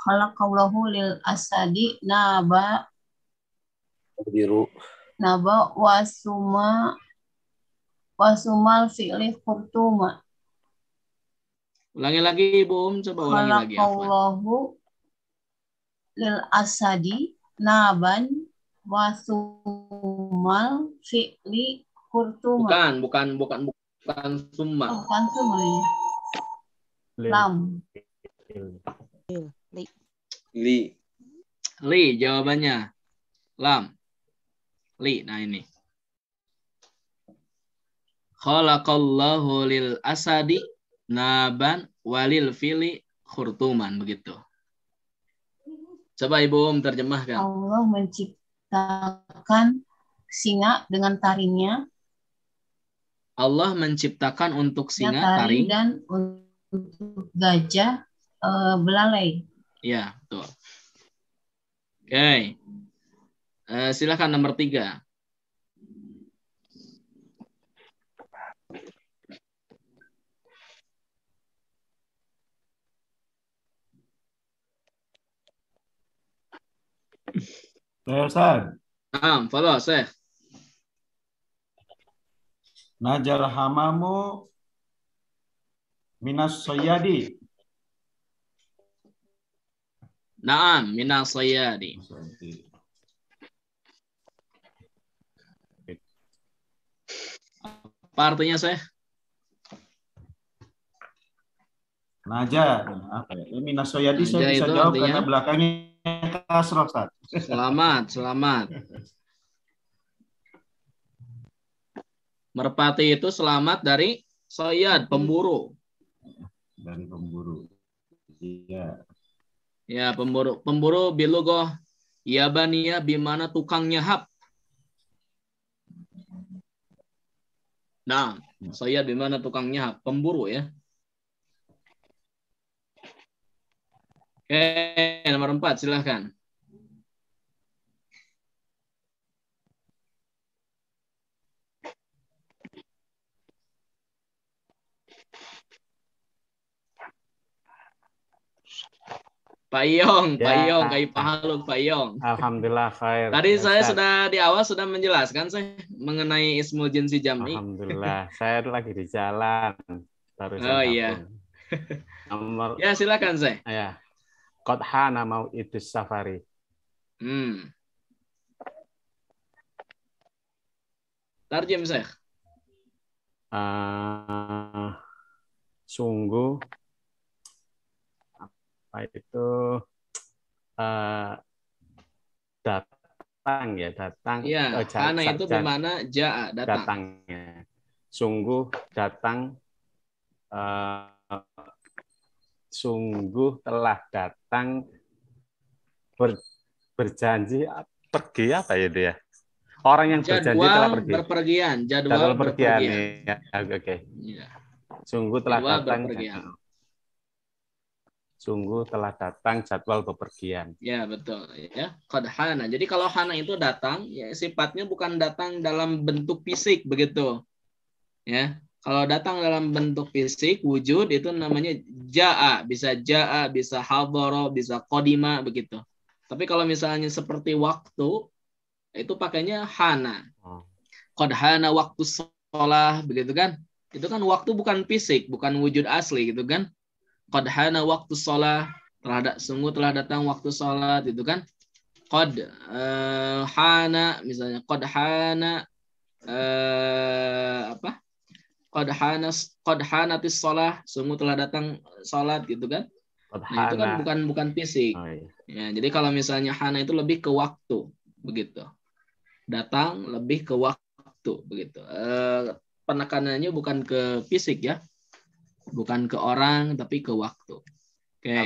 khalaqallahu lil asadi naba biru. wasumal fi'li khurtuma. Ulangi lagi, Ibu. Coba ulangi lagi. Khalaqallahu lil asadi naban wasumal fi'li khurtuma. Bukan summa. Bukan summa ya. Lam. Li jawabannya. Lam. Li. Nah ini. Khalaqallahu lil asadi naban walil fili khurtuman, begitu. Coba Ibu terjemahkan. Allah menciptakan singa dengan taringnya. Allah menciptakan untuk singa taring dan untuk gajah belalai. Ya, betul. Oke. Silakan nomor 3. Ustaz. Follow, Syekh. Najal hamamu minas soyadi. Naam, minas soyadi. Apa artinya, Syekh? Naja, apa ya? Minas soyadi saya bisa jawab artinya? Karena belakangnya kasroh, Ustaz. Selamat. Merpati itu selamat dari soyad, pemburu. Dari pemburu. Iya. Ya, pemburu bilugoh Yabania bimana tukang nyahap. Nah, soyad bimana tukang nyahap, pemburu ya. Oke, nomor 4 silahkan. Pak Yong, kayak pahaluk Pak Yong. Alhamdulillah khair. Tadi saya sudah di awal sudah menjelaskan saya mengenai ismul jinsi jam'i. Alhamdulillah, saya lagi di jalan. Iya. Nomor. Ya silakan saya. Ya. Qad hana mau itu safari. Tarjem Syekh. Sungguh apa itu datang. Iya, hana itu bagaimana ja'a, datang. Datangnya. Sungguh datang, sungguh telah datang, berjanji pergi apa ya dia? Orang yang berjanji telah pergi. Jadwal berpergian. Ya, oke. Ya. Sungguh telah datang. Sungguh telah datang jadwal bepergian. Ya, betul. Ya, qad hana. Jadi kalau hana itu datang, ya sifatnya bukan datang dalam bentuk fisik begitu. Ya. Kalau datang dalam bentuk fisik, wujud itu namanya ja'a, bisa hadhara, bisa qadima begitu. Tapi kalau misalnya seperti waktu, itu pakainya hana. Qad hana waktu shalah begitu kan? Itu kan waktu bukan fisik, bukan wujud asli gitu kan? Qad hana waktu shalah, sungguh telah datang waktu salat itu kan? Qad hana misalnya qad hana Qad hanatis shalah, sungguh telah datang salat gitu kan? Nah, itu kan bukan fisik. Oh, iya. Ya, jadi kalau misalnya hana itu lebih ke waktu begitu. Datang lebih ke waktu begitu. Penekanannya bukan ke fisik ya. Bukan ke orang tapi ke waktu. Oke.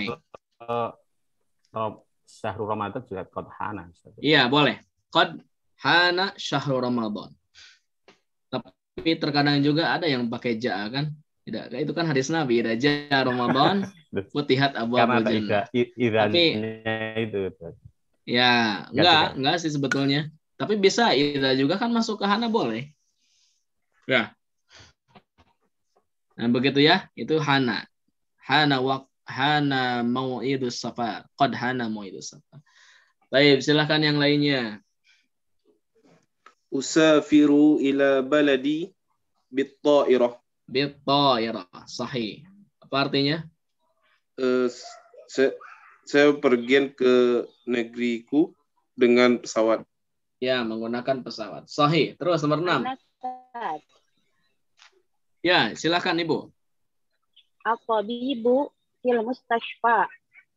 Syahrul Ramadan juga qad hana. Iya, boleh. Qad hana syahrul Ramadan. Tapi terkadang juga ada yang pakai ja'a kan? Tidak, itu kan hadis Nabi, idza jaa Ramadan futihat abwaabul jannah. Tapi itu. Ya, enggak sih sebetulnya. Tapi bisa idza juga kan masuk ke hana boleh. Ya. Nah, begitu ya, itu hana. hana mau'idus safar. Qad hana mau'idus safar. Baik, silakan yang lainnya. Usafiru ila baladi bit-ta'irah. Bit-ta'irah. Sahih. Apa artinya? Saya pergi ke negeriku dengan pesawat. Ya, menggunakan pesawat. Sahih. Terus nomor 6. Ya, silakan Ibu. At-tabibu fil mustashfa.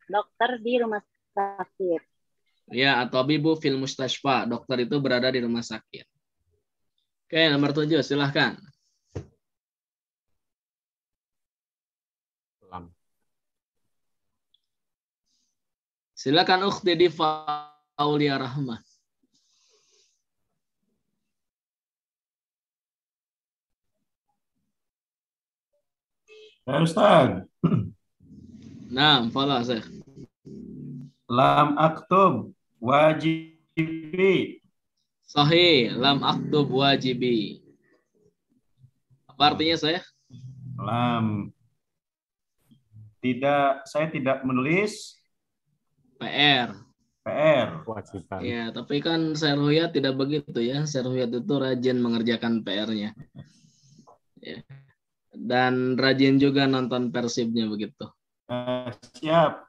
Dokter di rumah sakit. Ya, at-tabibu fil mustashfa. Dokter itu berada di rumah sakit. Oke, nomor 7. Silakan. Silakan Ukhti Diva Aulia Rahmah. Ya Ustaz. Nah, follow Syekh. Lam aktub wajibi. Sahih, lam aktub wajibi. Apa artinya saya? Lam. Saya tidak menulis PR. Kewajiban. Ya, tapi kan Serhuyat tidak begitu ya. Serhuyat itu rajin mengerjakan PR-nya. Ya. Dan rajin juga nonton Persibnya begitu. Siap.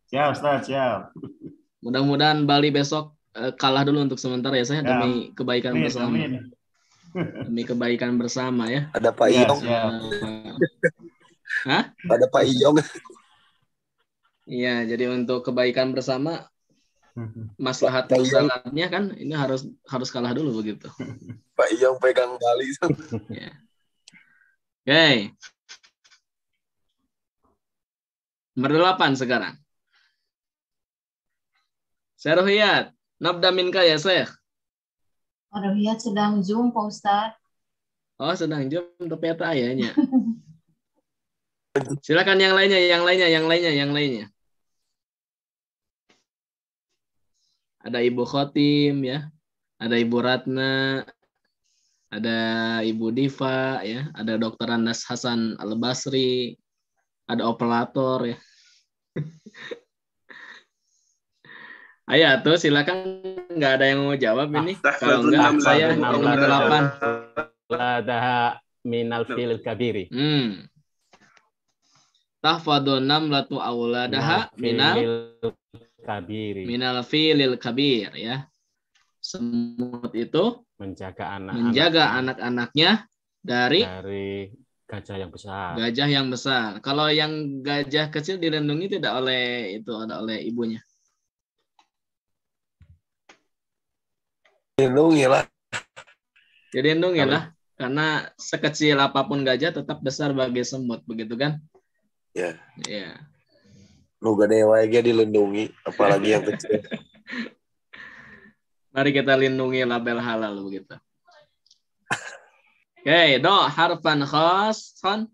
Siap, Ustaz, siap. Mudah-mudahan Bali besok kalah dulu untuk sementara ya saya demi kebaikan bersama. Demi kebaikan bersama ya. Ada Pak Iyong. Hah? Ada Pak Iyong. Iya, jadi untuk kebaikan bersama maslahat mudaratnya kan ini harus kalah dulu begitu. Pak Iyong pegang Bali. Ya. Oke. Nomor 8 sekarang. Serhuyat, nabda minka ya, Syekh. Serhuyat sedang Zoom, Pak Ustadz. Oh, sedang Zoom tapi eta ayahnya. Silakan yang lainnya. Ada Ibu Khotim ya. Ada Ibu Ratna. Ada Ibu Diva ya, ada Dr. Andas Hasan Al-Basri, ada operator ya. Ayo tuh silakan, nggak ada yang mau jawab ini. Kalau enggak saya nomor 8. Ladaha minal fil kabiri. Tahfadhu namlatu auladaha minal kabiri. Minal filil kabir ya. Semut itu menjaga anak-anaknya dari gajah yang besar. Gajah yang besar. Kalau yang gajah kecil dilindungi tidak oleh ibunya. Dilindungi lah. Karena sekecil apapun gajah tetap besar bagi semut, begitu kan? Ya. Ya. Nu gede wae ge dilindungi, apalagi yang kecil. Mari kita lindungi label halal begitu. Oke, do harfan khassan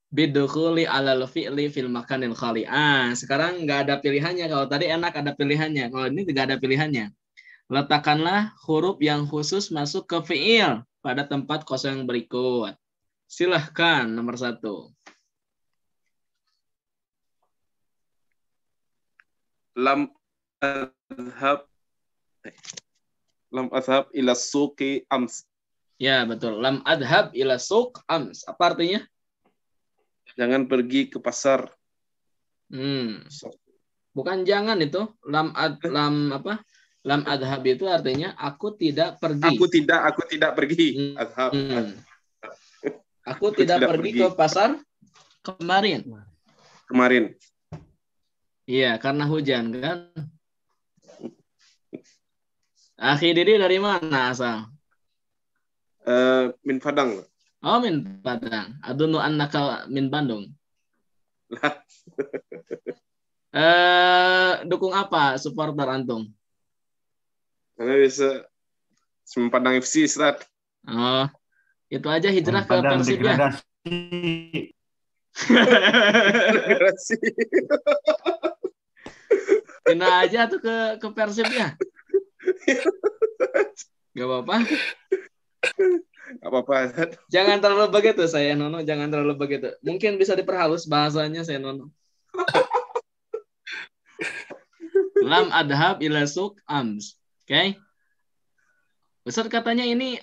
bidukhuli alal fi'li fil makanil khali. Sekarang nggak ada pilihannya. Kalau tadi enak ada pilihannya. Kalau ini tidak ada pilihannya. Letakkanlah huruf yang khusus masuk ke fi'il pada tempat kosong yang berikut. Silahkan nomor 1. Lam adhab ila suqi ams. Ya, betul. Lam adhab ila suq ams. Apa artinya? Jangan pergi ke pasar. Bukan jangan itu. Lam adhab itu artinya aku tidak pergi. Aku tidak pergi. Adhab. Aku tidak pergi ke pasar kemarin. Iya, karena hujan kan. Akhi Didi dari mana asal? Min Padang. Oh, min Padang. Adunu annaka min Bandung. Dukung apa supporter antum? Karena bisa Padang FC, Ustaz. Oh, itu aja hijrah ke Persib ya. Pindah aja tuh ke Persib ya. Gak apa-apa. Gak apa-apa. Jangan terlalu begitu saya Nono, jangan terlalu begitu. Mungkin bisa diperhalus bahasanya saya Nono. Lam adhab ila suq ams. Oke. Ustaz katanya ini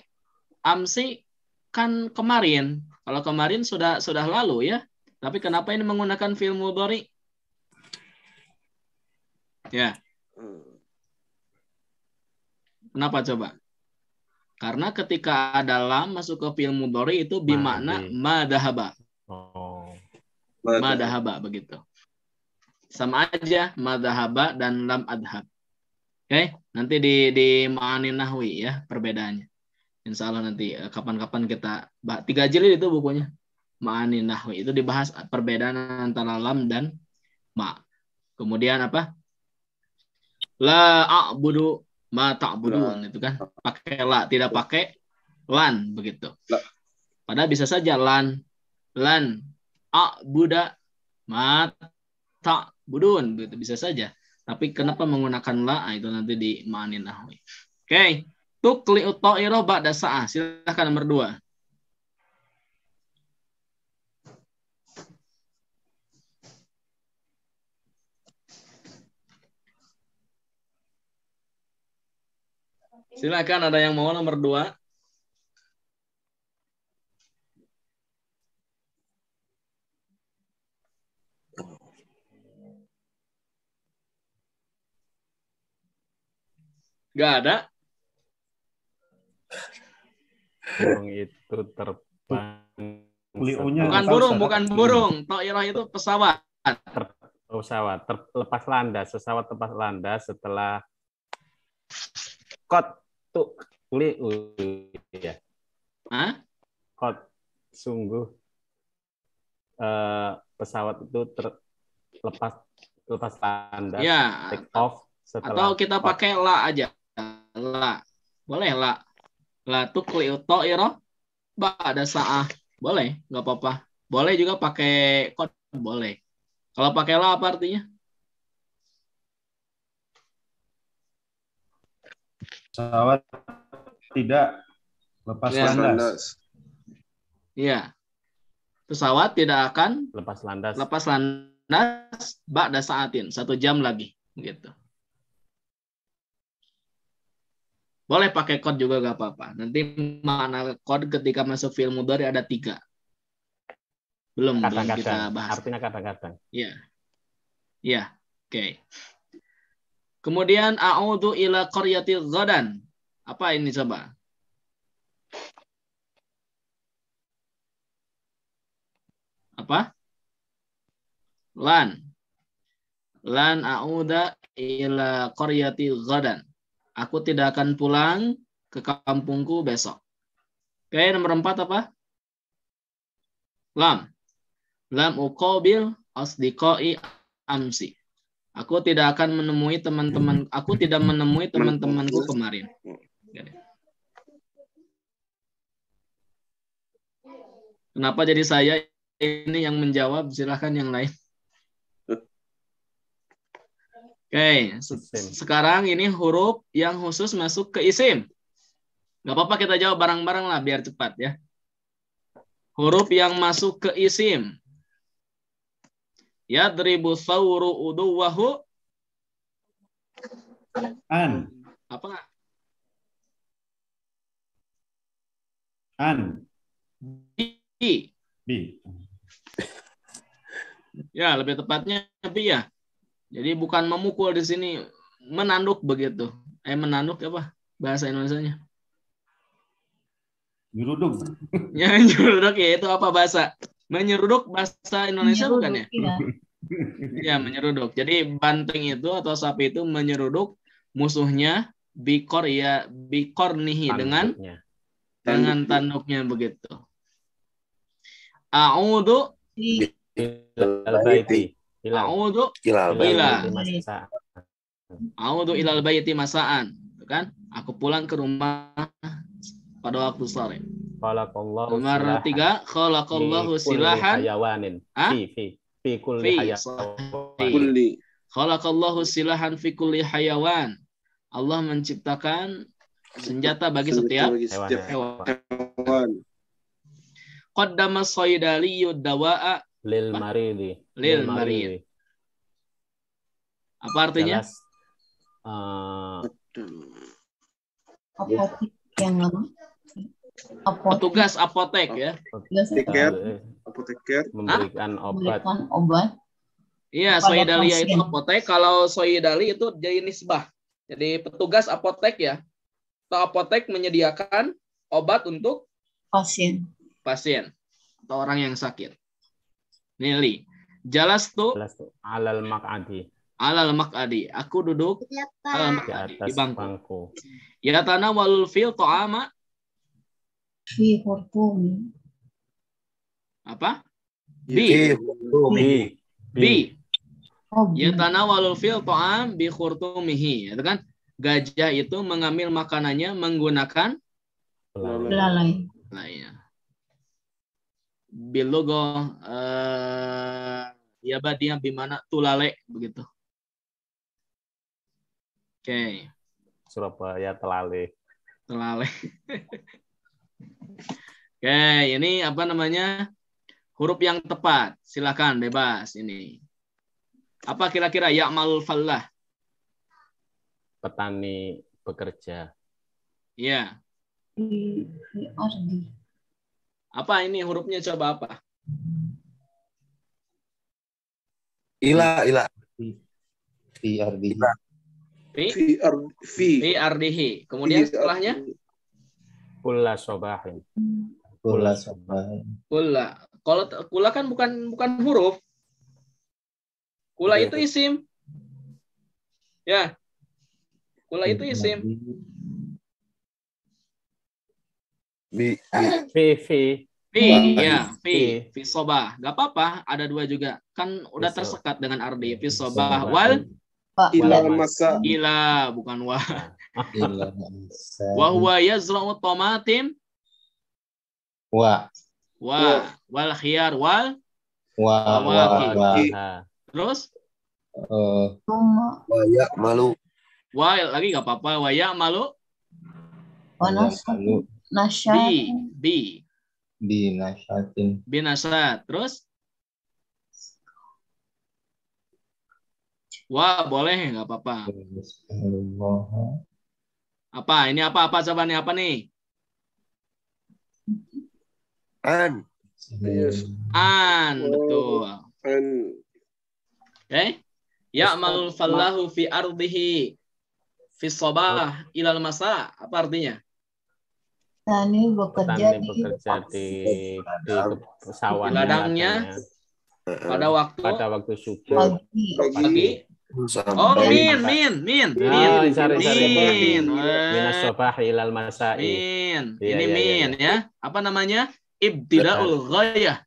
amsi kan kemarin. Kalau kemarin sudah lalu ya. Tapi kenapa ini menggunakan fi'il mudhari? Ya. Kenapa coba? Karena ketika ada lam masuk ke fi'il mudhari itu bimakna madhaba. Oh. Madhaba begitu. Sama aja madhaba dan lam adhab. Oke, nanti di ma'ani nahwi ya perbedaannya. Insya Allah nanti kapan-kapan kita 3 jilid itu bukunya. Ma'ani nahwi itu dibahas perbedaan antara lam dan ma. Kemudian apa? La a'budu ma ta'budun itu kan pakai la, tidak pakai lan begitu. Padahal bisa saja lan a'buda ma ta'budun begitu bisa saja. Tapi kenapa menggunakan la? Itu nanti di ma'ani nahwi. Oke. Tukli ta'ira ba'da sa'ah. Silakan nomor 2. Silakan, ada yang mau nomor 2? Gak ada. Burung itu terbang. Bukan burung. Ta'irah itu pesawat. Pesawat lepas landas, lepas landas setelah kot tuh ya. Hah? Kot sungguh pesawat itu lepas landas, ya, take off setelah. Atau kita pakai la aja. La. Boleh la. La tukli ta'ira ba'da sa'ah. Boleh, nggak apa-apa. Boleh juga pakai kot, boleh. Kalau pakai la apa artinya? Pesawat tidak lepas landas. Iya. Pesawat tidak akan lepas landas ba'da sa'atin, 1 jam lagi gitu. Boleh pakai kod juga gak apa-apa. Nanti makna kod ketika masuk fi'il mudhari ada 3. Belum kita bahas. Artinya kadang-kadang. Iya. Iya. Oke. Kemudian a'udzu ila qaryati ghadan. Apa ini coba? Apa? Lan a'udha ila qaryati ghadan. Aku tidak akan pulang ke kampungku besok. Oke, nomor 4 apa? Lam uqabil asdiqai amsi. Aku tidak akan menemui teman-temanku kemarin. Kenapa jadi saya ini yang menjawab? Silahkan yang lain. Oke, sekarang ini huruf yang khusus masuk ke isim. Gak apa-apa kita jawab bareng-bareng lah biar cepat ya. Huruf yang masuk ke isim. Yadribu thawru uduwahu. An. Apa? An. Bi. Bi. Ya, lebih tepatnya bi ya. Jadi bukan memukul di sini, menanduk begitu. Menanduk apa bahasa Indonesianya? Nyeruduk. Ya, nyeruduk ya, itu apa bahasa? Menyeruduk bahasa Indonesia bukan ya? Ya, menyeruduk. Jadi banteng itu atau sapi itu menyeruduk musuhnya bikornihi dengan tanduknya begitu. A'udzu ilal baiti masaan, kan? Aku pulang ke rumah pada waktu sore. Nomor 3, khalaqallahu silahan fi kulli hayawan. Khalaqallahu silahan fi kulli hayawan. Allah menciptakan senjata bagi setiap hewan. Qaddama saydaliyu dawa'a Lil maridi. lil marid. Apa artinya? Jelas. Apotek yang mana? Apotek. Petugas apotek ya. Apoteker. Memberikan obat. Memberikan obat. Iya, Kepada soidalia itu pasien. apotek. Kalau soidali itu jadi nisbah. Jadi petugas apotek ya. Atau apotek menyediakan obat untuk Pasien. pasien atau orang yang sakit. Nili. Jelas tuh Jelas tuh. Alal maq'adi. alal maq'adi. Aku duduk alal Di maq'adi atas di bangku. bangku. Ya tanawalul fil ta'ama Fi hurtumi. apa? Fi Bi. Oh, Ya tanawalul fil ta'am bi khurtumihi. Itu kan gajah itu mengambil makanannya menggunakan belalai. lainnya. Bilogo ya badia bimana tulale begitu. Oke, Surabaya Telale. tulale. Oke, ini apa namanya? Huruf yang tepat. Silakan bebas ini. Apa kira-kira ya'malul fallah? Petani bekerja. Iya. Fi ardi. Apa ini hurufnya coba apa? Ila. Fi ardi. Fi ardihi. Kemudian setelahnya Kulla sobahin. Kula sabahin. kula. Kalau kula kan bukan huruf. Kula itu isim. Ya. Kula itu isim. Bi. Fi. Ya, fi sobah. Gak apa-apa, ada dua juga. Kan udah tersekat dengan ardi. Fi sobah wal Ila masa. ila, bukan wa. Ila Wa huwa yazra'u tomatim wa wal khiyar wal wa terus Tuma. Ya malu. wa lagi gak apa-apa. Wa ya malu Panas. lalu Nasyat. bi binasyatin binasat. Terus wa boleh nggak apa-apa. Apa? Ini apa coba nih? Apa nih? Yes. Betul. Oke. Ya'mal fallahu fi ardihi fi sabah ilal masa. Apa artinya? Petani bekerja di sawahnya, ladangnya pada waktu subuh. pagi. Oh, min. Minas sobah ilal masai. Ini min ya. Apa namanya? Ibtida'ul ghayah.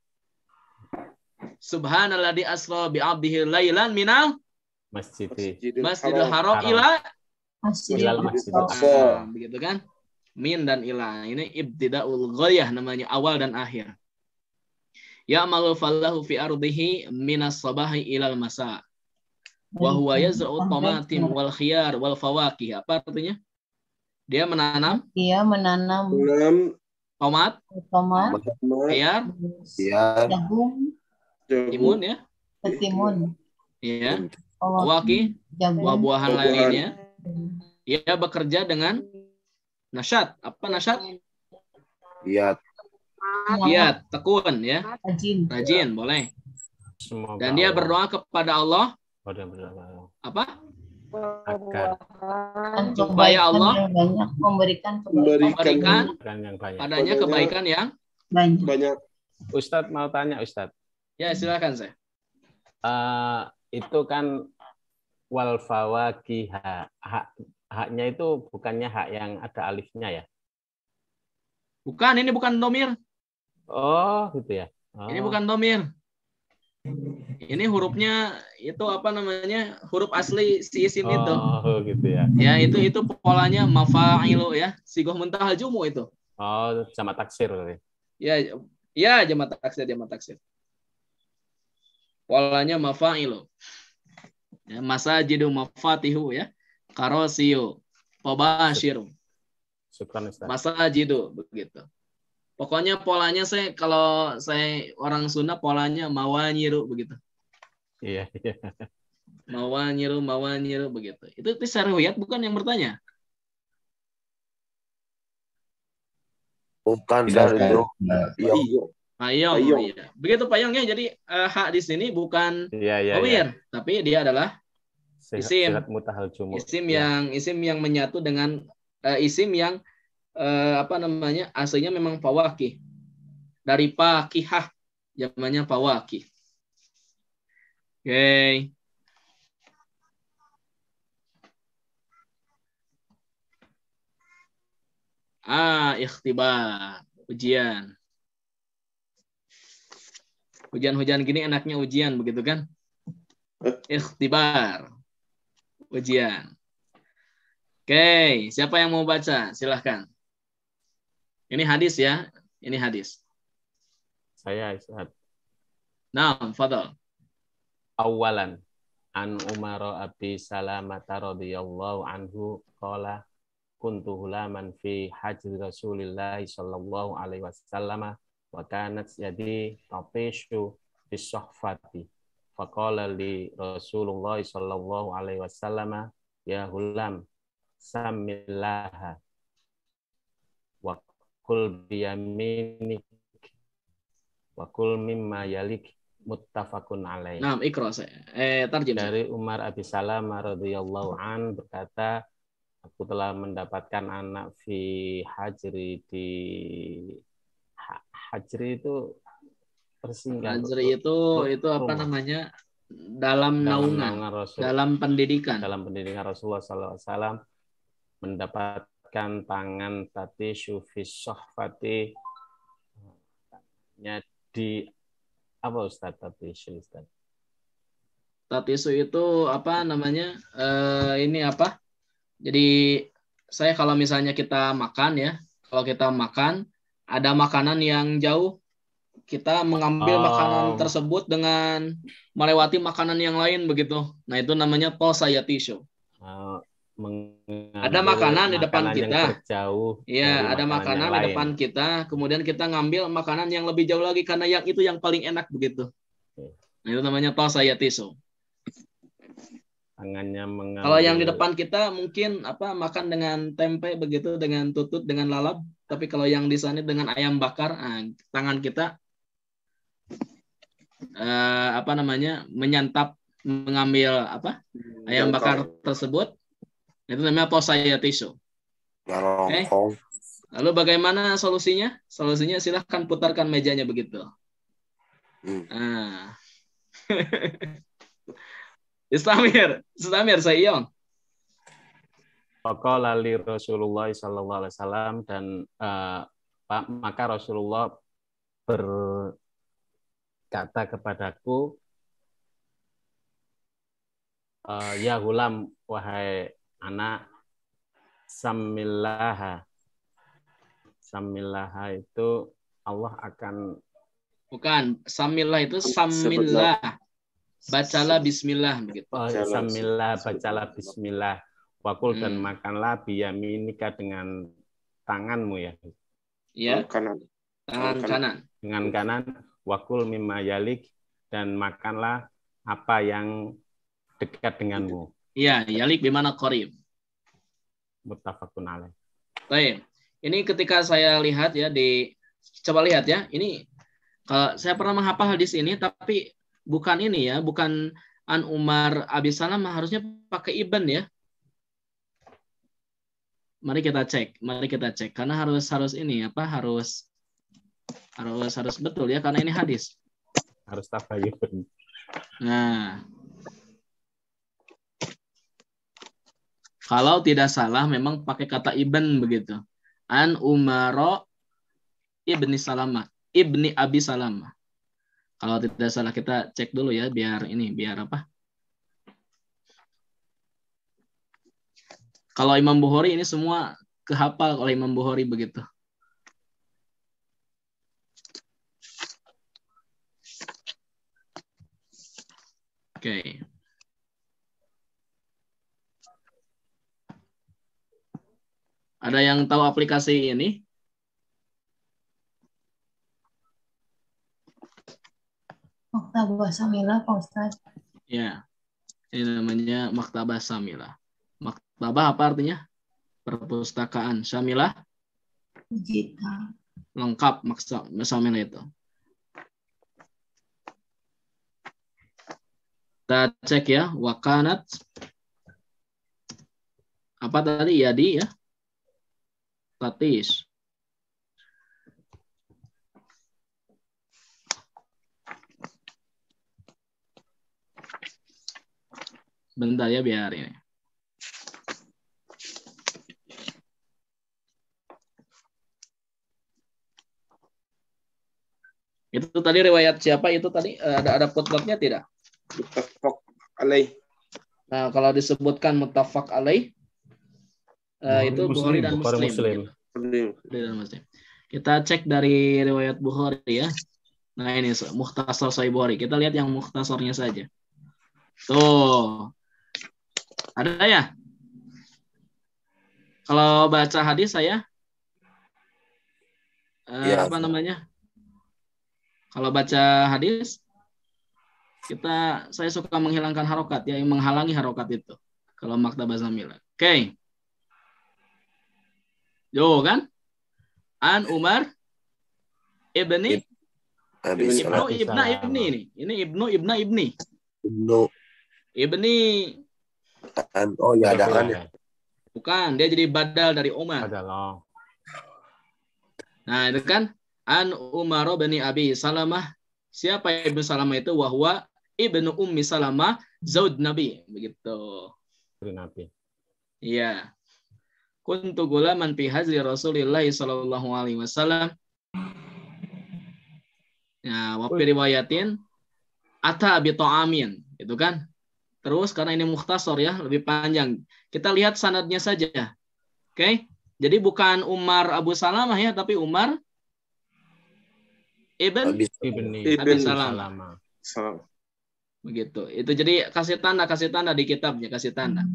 Subhanalladzi asra bi 'abdihi lailan minal masjidil haram ila ilal masjidil aqsa. Begitu kan? Min dan ila. Ini ibtida'ul ghayah namanya, awal dan akhir. Ya'malu fallahu fi ardihi minas sabahi ilal masa. Wa huwa yaz'u tomatim wal khiyar wal fawakih. Apa artinya? Dia menanam tomat, khiyar, jagung, timun ya. ketimun. Iya. Fawakih, buah-buahan lainnya. Ia bekerja dengan nasyat. Apa nasyat? Giat, tekun ya. Rajin, boleh. Dan dia berdoa kepada Allah apa? Supaya Allah memberikan padanya kebaikan yang banyak. Ustadz mau tanya Ustadz. Ya silakan saya. Itu kan wal fawakiha. Haknya itu bukannya hak yang ada alifnya ya? Bukan, ini bukan domir. Oh gitu ya. Ini bukan domir. Ini hurufnya itu apa namanya? Huruf asli si isim itu. Oh gitu ya. Ya itu polanya mafa'ilu ya. Sigoh muntahal jumu itu. Oh sama taksir. Ya jamak taksir. Polanya mafa'ilu. Ya, masajidu mafatihu ya. Karosiyu. Pobashiru. Masajidu begitu. Pokoknya polanya kalau saya orang Sunda polanya mawanyiru begitu. Iya. Mawanyiru begitu. Itu riwayat bukan yang bertanya. Bukan Tidak, itu. Iyo. Payung. Iya. Begitu payung ya. Jadi hak di sini bukan dhamir, tapi dia adalah isim. Isim yang menyatu dengan isim yang aslinya memang fawakih. Dari pakihah zamannya fawakih. Oke. Ikhtibar, ujian. Hujan-hujan gini enaknya ujian begitu kan? Ikhtibar, ujian. Oke, siapa yang mau baca? Silahkan. Ini hadis ya, ini hadis. Saya Ustaz. Naam, fadhal. Awalan an Umar Abi Salamah radhiyallahu anhu qala kuntu hulaman fi hajri Rasulillah sallallahu alaihi wasallam wa kanat yadi tatishu fi sahfati faqala li Rasulullah sallallahu alaihi wasallam ya hulam samillaha wa kul biyaminik wa kul mimma yalik muttafaqun alaih. Nah, ikra tarjim. Dari Umar Abi Salamah radhiyallahu an berkata, aku telah mendapatkan anak fi hajri di hajri itu persinggahan. Hajri itu apa namanya? Dalam naungan, dalam pendidikan. Dalam pendidikan Rasulullah SAW mendapatkan tangan tati syufi sohfati di apa Ustaz tatisu Ustaz? Tatisu itu apa namanya? Ini apa? Jadi saya kalau misalnya kita makan ya, kalau kita makan ada makanan yang jauh, kita mengambil makanan tersebut dengan melewati makanan yang lain begitu. Nah itu namanya tosayatishu. Ada makanan di depan kita. Iya, ada makanan di depan kita, kemudian kita ngambil makanan yang lebih jauh lagi karena yang itu yang paling enak begitu. Nah itu namanya tosayatishu. Tangannya mengambil. Kalau yang di depan kita mungkin makan dengan tempe begitu, dengan tutut, dengan lalap. Tapi kalau yang di sana dengan ayam bakar, tangan kita menyantap, mengambil ayam bakar tersebut. Itu namanya tosayatishu. Okay. Lalu bagaimana solusinya? Solusinya silahkan putarkan mejanya begitu. Istamir Sayyong. Faqala li Rasulullah sallallahu alaihi wasallam dan maka Rasulullah berkata kepadaku, ya hulam, wahai anak, samillaha. Samillaha itu Allah akan. Bukan, samillah itu samillah. Bacalah bismillah begitu. Samillah, bacalah bismillah. Wakul dan makanlah biyaminika dengan tanganmu ya. Iya. Tangan kanan. Dengan kanan. Wakul mimma yalik, dan makanlah apa yang dekat denganmu. Iya, yalik bimana qarib. Muttafaqun alaih. Baik. Ini ketika saya lihat ya coba lihat ya. Ini kalau saya pernah menghafal hadis ini tapi bukan ini ya, bukan an Umar Abi Salamah, harusnya pakai ibn ya. Mari kita cek karena harus ini harus betul ya karena ini hadis. Harus tabayun. Nah, kalau tidak salah memang pakai kata ibn begitu. An Umar ibni Salamah, ibni Abi Salamah. Kalau tidak salah kita cek dulu ya biar apa? Kalau Imam Bukhari ini semua kehafal oleh Imam Bukhari begitu. Oke. Ada yang tahu aplikasi ini? Maktabah Samilah, Pak Ustaz. Ya, ini namanya Maktabah Samilah. Maktabah apa artinya? Perpustakaan. Samilah? Digital. Lengkap Samilah itu. Kita cek ya, wakanat. Apa tadi? Yadi ya. Tatis. Bentar ya biar ini. Itu tadi riwayat siapa itu tadi? Ada footnote-nya tidak? Muttafaq alaih. Nah, kalau disebutkan muttafaq alaih itu Bukhari dan Muslim. Dan Muslim. Kita cek dari riwayat Bukhari ya. Nah, ini Mukhtasar Sahih Bukhari. Kita lihat yang mukhtasarnya saja. Tuh. Ada ya? Kalau baca hadis saya apa namanya? Kalau baca hadis saya suka menghilangkan harokat ya, yang menghalangi harokat itu. Kalau Maktabah Samilah. Oke. Yo kan? An Umar ibni ibni ini. Ini ibni. Ibni. Oh ya ada an ya. Bukan, dia jadi badal dari Umar. Nah, itu kan An Umar bin Abi Salamah. Siapa Ibnu Salamah itu? Wahwa Ibnu Ummi Salamah zaud Nabi. Begitu. Nabi. Iya. Kuntu gulaman fi hajri Rasulillah sallallahu alaihi wasallam. Ya, wa fi riwayatin ata bi ta'amin, itu kan? Terus karena ini mukhtasar ya, lebih panjang. Kita lihat sanadnya saja. Oke? Jadi bukan Umar Abu Salamah ya, tapi Umar Ibn Abi Salamah. Begitu. Itu jadi kasih tanda di kitabnya, kasih tanda.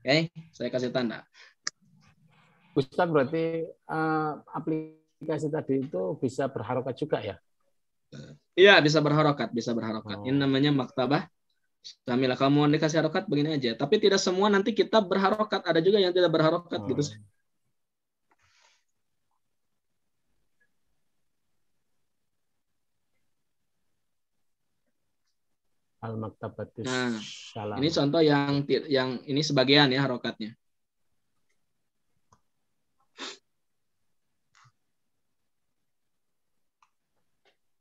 Oke, saya kasih tanda. Ustaz, berarti aplikasi tadi itu bisa berharokat juga ya? Iya, bisa berharokat. Ini namanya Maktabah Samilah. Kalau mau dikasih harokat begini aja. Tapi tidak semua nanti kitab berharokat. Ada juga yang tidak berharokat gitu. Al-Maktabatus Salam. Ini contoh yang ini sebagian ya harokatnya.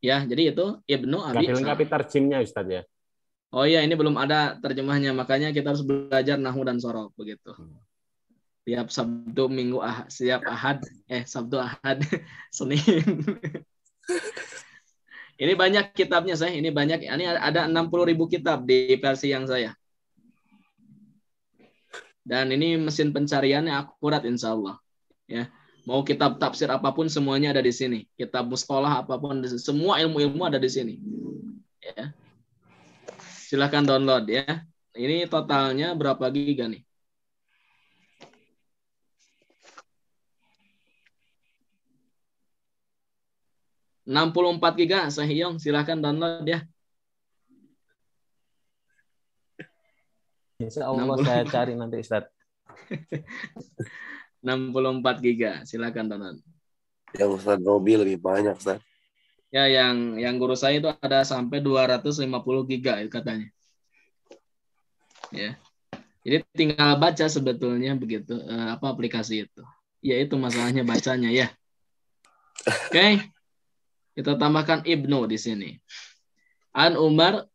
Ya, jadi itu Ibnu Abi Salamah. Lengkapi tarjimnya Ustaz ya. Oh iya, ini belum ada terjemahnya, makanya kita harus belajar nahwu dan sorok begitu. Tiap Sabtu, Minggu, Sabtu, Ahad, Senin. Ini banyak kitabnya saya. Ini banyak. Ini ada 60.000 kitab di versi yang saya. Dan ini mesin pencariannya akurat insya Allah. Ya, mau kitab tafsir apapun semuanya ada di sini. Kitab mustalah apapun, semua ilmu-ilmu ada di sini. Ya. Silahkan download ya. Ini totalnya berapa giga nih? ...64 giga, Sahyong, silahkan download ya. Insya Allah saya cari nanti Ustaz. 64 giga, silahkan download. Yang Ustaz Robi lebih banyak Ustaz. Ya, yang guru saya itu ada sampai 250 giga katanya. Ya. Jadi tinggal baca sebetulnya begitu aplikasi itu. Ya itu masalahnya bacanya ya. Oke. Kita tambahkan Ibnu di sini. An Umar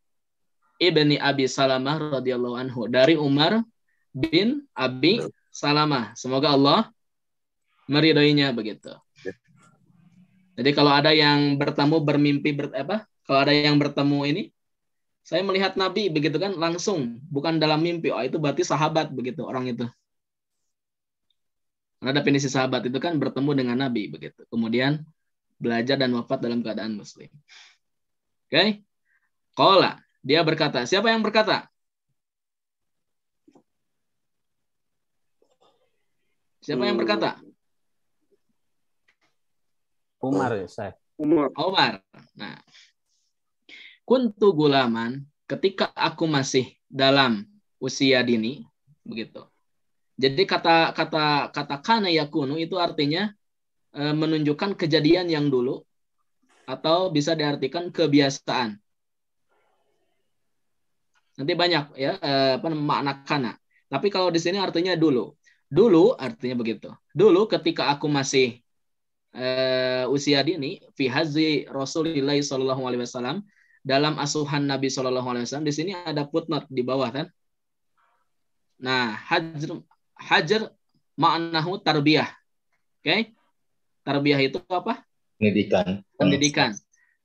ibni Abi Salamah radhiyallahu anhu, dari Umar bin Abi Salamah. Semoga Allah meridhoinya begitu. Jadi kalau ada yang bertemu bermimpi kalau ada yang bertemu ini, saya melihat Nabi begitu kan langsung, bukan dalam mimpi. Oh, itu berarti sahabat begitu orang itu. Karena definisi sahabat itu kan bertemu dengan Nabi begitu. Kemudian belajar dan wafat dalam keadaan muslim. Oke? Qala, dia berkata. Siapa yang berkata? Siapa yang berkata? Umar ya, saya. Umar. Nah. kuntu gulaman, ketika aku masih dalam usia dini, begitu. Jadi kata kana yakunu itu artinya menunjukkan kejadian yang dulu atau bisa diartikan kebiasaan. Nanti banyak ya makna kana. Tapi kalau di sini artinya dulu. Dulu artinya begitu. Dulu ketika aku masih usia dini, fi hazi Rasulillah sallallahu alaihi wasallam, dalam asuhan Nabi sallallahu alaihi wasallam, di sini ada footnote di bawah kan. Nah, hajar maknahu tarbiyah. Oke? Tarbiyah itu apa? Pendidikan. Pendidikan.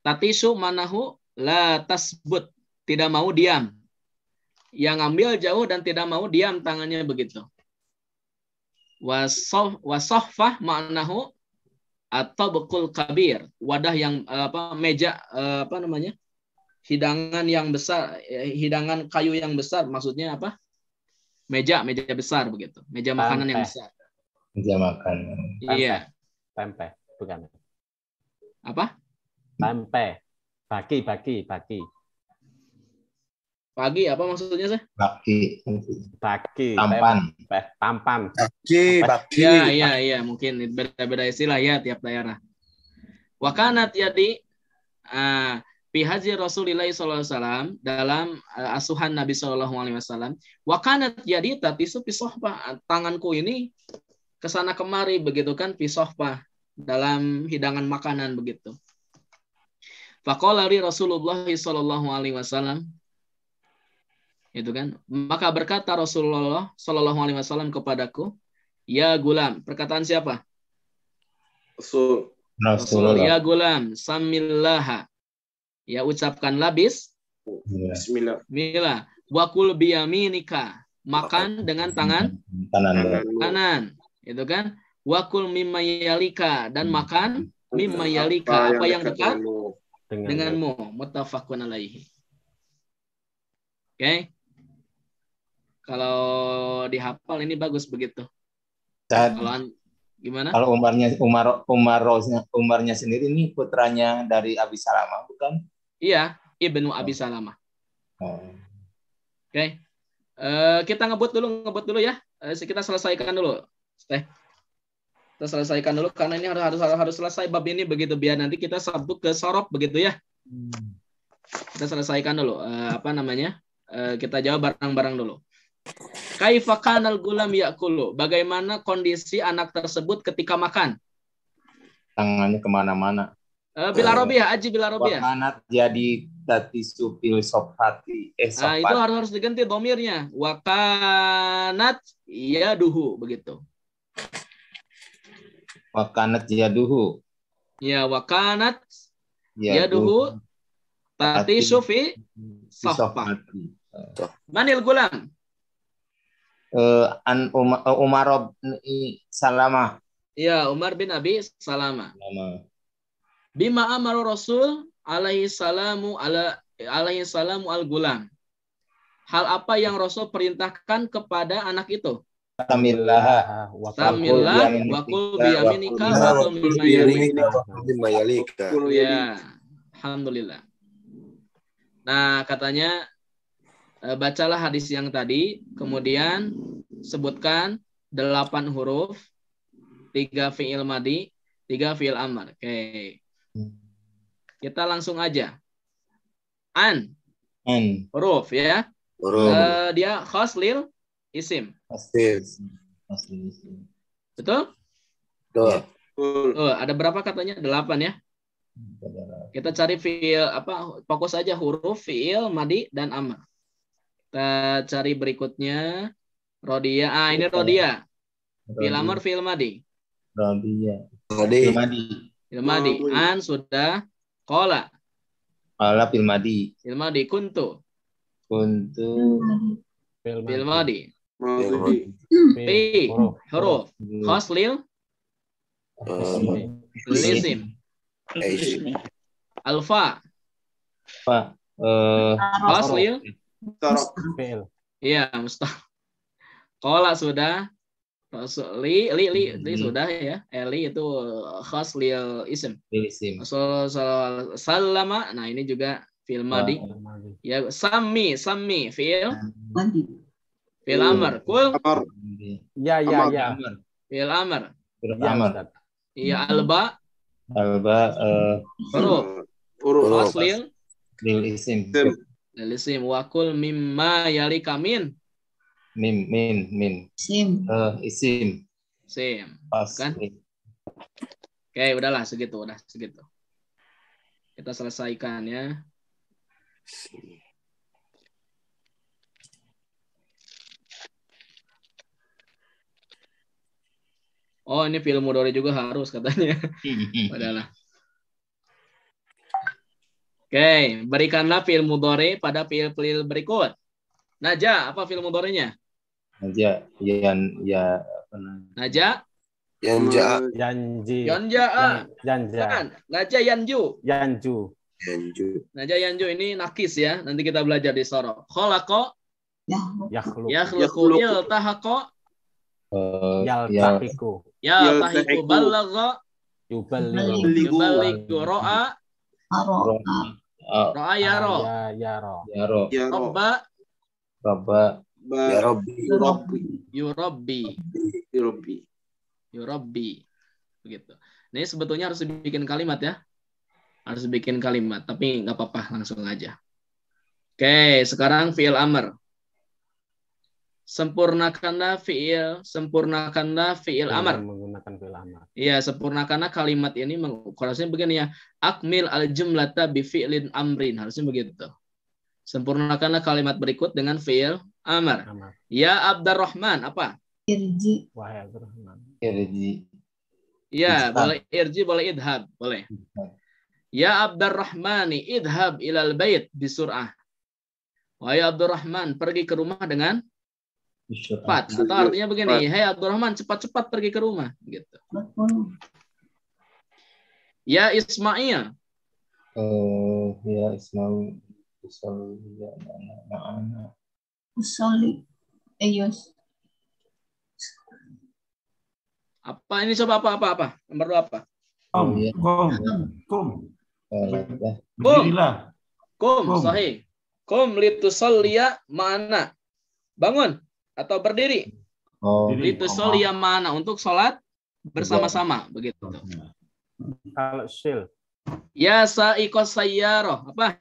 Tatisu manahu la tasbut, tidak mau diam. Yang ambil jauh dan tidak mau diam tangannya begitu. Wasofah maknahu atau bekul kabir, wadah yang meja hidangan yang besar, hidangan kayu yang besar, maksudnya apa? Meja besar begitu, meja makanan yang besar. Meja makan. Iya. Tempe, bukan. Apa? Tempe. Baki. Pagi apa maksudnya sih? Baki. Tampan. Baki. Iya, mungkin beda-beda istilah ya tiap daerah. Wakanat yadi fi haji Rasulillah SAW, dalam asuhan Nabi SAW. Wakanat yadi tatisu fi sohbah, tanganku ini kesana kemari begitu kan, fi sohbah, dalam hidangan makanan begitu. Faqala li Rasulullah SAW, itu kan, maka berkata Rasulullah SAW kepadaku, ya gulam, perkataan siapa? Rasul. Ya gulam, samillah, ya ucapkanlah bismillah. Wakul biyaminika, makan dengan tangan kanan, itu kan. Wakul mimma yalika, dan makan mimma yalika, apa yang dekat denganmu. Muttafaqun alaihi. Oke. Kalau dihafal ini bagus begitu. Gimana? Kalau Umarnya sendiri ini putranya dari Abi Salamah, bukan? Iya, Ibnu Abi Salamah. Oke. Kita ngebut dulu ya. Kita selesaikan dulu. Kita selesaikan dulu karena ini harus selesai bab ini begitu, biar nanti kita sabtu ke sorop begitu ya. Kita selesaikan dulu kita jawab bareng-bareng dulu. Kaifa kanal gulam yakulu, bagaimana kondisi anak tersebut ketika makan? Tangannya kemana-mana. Bila Robiah, Aji bila Robiah. Wakanat jadi tatisu fil sofhati. Nah, itu harus diganti domirnya. Wakanat yaduhu, begitu. Wakanat yaduhu. Ya, wakanat yaduhu tatisu fi sofhati. Manil gulam. Umar bin Salamah. Ya, Umar bin Abi Salamah. Bima amaru Rasul alaihi salamu al-gulam. Hal apa yang Rasul perintahkan kepada anak itu? Samillah wa qul biyaminika wa qul mimma yalika. Ya, alhamdulillah. Nah, katanya bacalah hadis yang tadi, kemudian sebutkan 8 huruf, 3 fi'il madi, 3 fi'il amr. Oke. Kita langsung aja. An. Huruf ya. Dia khas lil isim. Betul? Betul. Ada berapa katanya? 8 ya. Kita cari fi'il fokus aja huruf, fi'il, madi dan amr. Kita cari berikutnya Rodia. Ini Rodia. Fi'il amr, fi'il madi. Rodia. Fi'il madi. An sudah. Qala. Qala fi'il madi. Fi'il madi. Kuntu. Fi'il madi. Fi huruf. Khas lil isim. Alfa. Khas lil iya, mustaq. Qala sudah. Li sudah ya. Eli itu khas lil isim. Rasul sallama. Nah, ini juga Fi'il madi. Ya, sami fi'il amr. Kul. Ya. Fi'il amr. Ya, Ustaz. Iya, alba. Huruf Waslil. Lil isim. Lisim. Wakul mimma yali kamin. Min. Sim. Isim. Sim. Pas. Kan? Oke, udahlah segitu. Kita selesaikan ya. Oh, ini fi'il mudhari juga harus katanya. Padahal. Oke, berikanlah fi'il mudhari pada fi'il berikut. Naja, apa fi'il mudharinya? Naja, Naja? Yanji. Yanja. Naja yanju. Naja yanju ini nakis ya. Nanti kita belajar di soro. Khalaqa yakhluqu iltahaqa Yaltahiku. Balagha yuballighu ra'a yara. Ya Yurabbi. Begitu. Ini sebetulnya harus dibikin kalimat ya. Harus bikin kalimat, tapi nggak apa-apa, langsung aja. Oke, sekarang fi'il amr. Sempurnakanlah fi'il amr. Menggunakan fi'il amr. Iya, sempurnakanlah kalimat ini. Harusnya begini ya. Akmil al-jumlata bi fi'lin amrin. Harusnya begitu. Sempurnakanlah kalimat berikut dengan fi'il amr. Ya Abdurrahman, apa? Irji. Wahai Abdurrahman. Irji. Ya, boleh irji, boleh idhab, boleh. Ya Abdurrahmani idhab ilal bait bisur'ah. Wahai Abdurrahman, pergi ke rumah dengan cepat. Atau artinya begini, hai Abdurrahman, cepat-cepat pergi ke rumah, gitu. Ya Ismail. Ya Ismail. Usolli. Eyos. Apa ini coba apa? Nomor 2 apa? Kum, sahih. Kum litusolliya ma'ana. Bangun atau berdiri. Litusolliya ma'ana, untuk sholat bersama-sama, begitu. Kalau shil. Ya sa'iqos sayyarah, apa?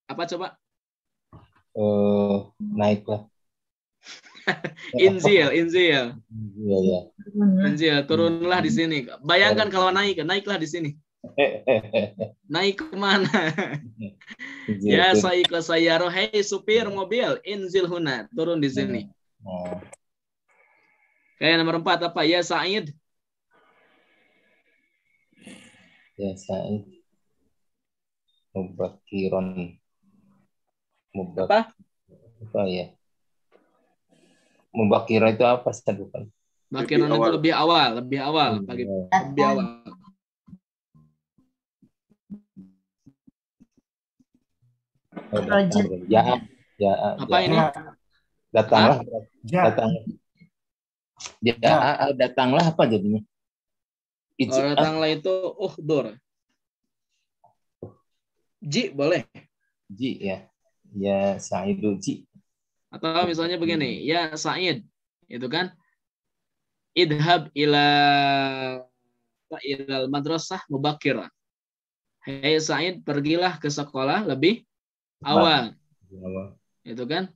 Apa coba? Naiklah. Inzil. Iya. Inzil, turunlah di sini. Bayangkan kalau naiklah di sini. Naik kemana? Ya sa'iqos sayyarah, hei supir mobil, inzil huna, turun di sini. Kayak nomor 4 apa? Ya Sa'id. Ya Sa'id. Mubakiron. Apa ya? Mubakira itu apa? Bukan. Bakiron itu lebih awal. Lebih awal. Ya. Apa ini? Datanglah. Datanglah apa jadinya? Datanglah itu uhdur. Ji boleh. Ji ya. Ya Sa'idu Ji. Atau misalnya begini, ya Sa'id, itu kan idhab ilal madrasah mubakiran. Hei Sa'id, pergilah ke sekolah lebih awal. Itu kan.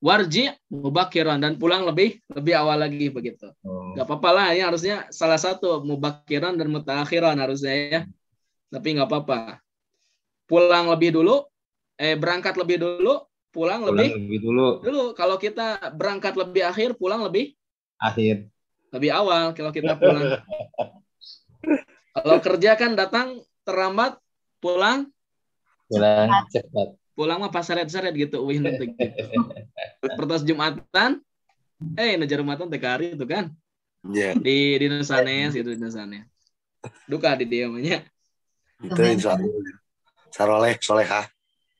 Warji mubakiran, dan pulang lebih awal lagi, begitu. Gak apa-apa lah, ini harusnya salah satu mubakiran dan mutaakhiran harusnya ya. Tapi nggak apa-apa. Pulang lebih dulu, berangkat lebih dulu, pulang lebih dulu. Kalau kita berangkat lebih akhir, pulang lebih akhir. Lebih awal kalau kita pulang. Kalau kerja kan datang terlambat, pulang cepat. Pulang mah pas seret-seret gitu, nanti gitu. Pertas Jumatan, najar Jumatan TKRI itu kan. Yeah. Di Nusanes itu, di Nusanes. Duka di dia namanya. Itu solehah.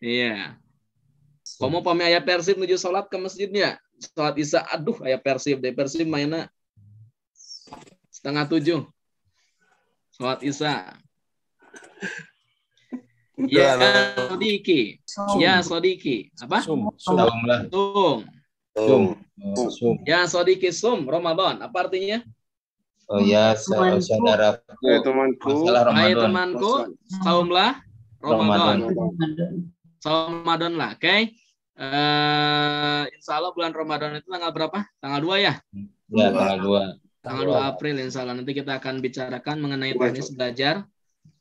Iya. Kamu pamai ayah Persib menuju sholat ke masjidnya. Sholat Isya, aduh ayah Persib mainnya 6:30. Sholat Isya. Ya Sodiki. Ya Sodiki. Apa? Sum. Ya Sodiki sum Ramadan. Apa artinya? Oh ya, saudaraku. Hai temanku, saumlah Ramadan. Saum Ramadan lah, oke? Insya Allah bulan Ramadan itu tanggal berapa? Tanggal 2 ya? Ya, tanggal 2. Tanggal 2 April insya Allah. Nanti kita akan bicarakan mengenai teknis belajar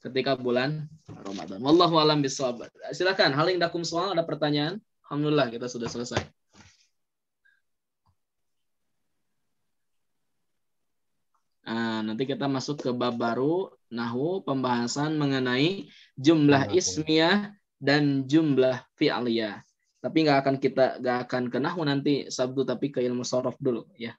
ketika bulan Ramadan. Wallahu a'lam bishawab. Silakan, hal yang dakum soal, ada pertanyaan? Alhamdulillah kita sudah selesai. Nah, nanti kita masuk ke bab baru, nahwu, pembahasan mengenai jumlah ismiyah dan jumlah fi'liyah. Tapi nggak akan ke nahwu nanti Sabtu, tapi ke ilmu shorof dulu ya.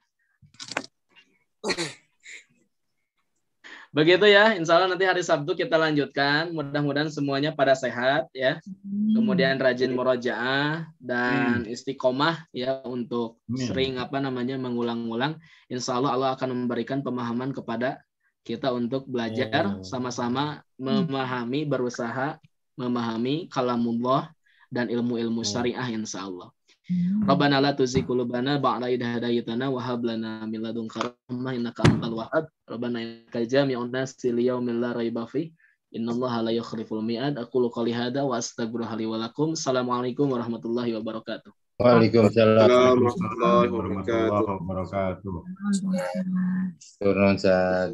Begitu ya, insya Allah nanti hari Sabtu kita lanjutkan. Mudah-mudahan semuanya pada sehat ya. Kemudian rajin murojaah dan istiqomah ya untuk sering mengulang-ulang. Insya Allah Allah akan memberikan pemahaman kepada kita untuk belajar sama-sama memahami, berusaha memahami kalamullah dan ilmu-ilmu syariah insya Allah. Rabbana la tuzigh qulubana ba'da idh hadaytana wa hab lana min ladunka rahmah innaka antal wahhab. Rabbana innaka jami'un nas li yaumin la raiba fi. Innallaha la yukhliful mi'ad. Aqulu qouli hadza wa astaghfirullaha li wa lakum. Assalamualaikum warahmatullahi wabarakatuh. Waalaikumsalam warahmatullahi wabarakatuh. Turun, Ustaz.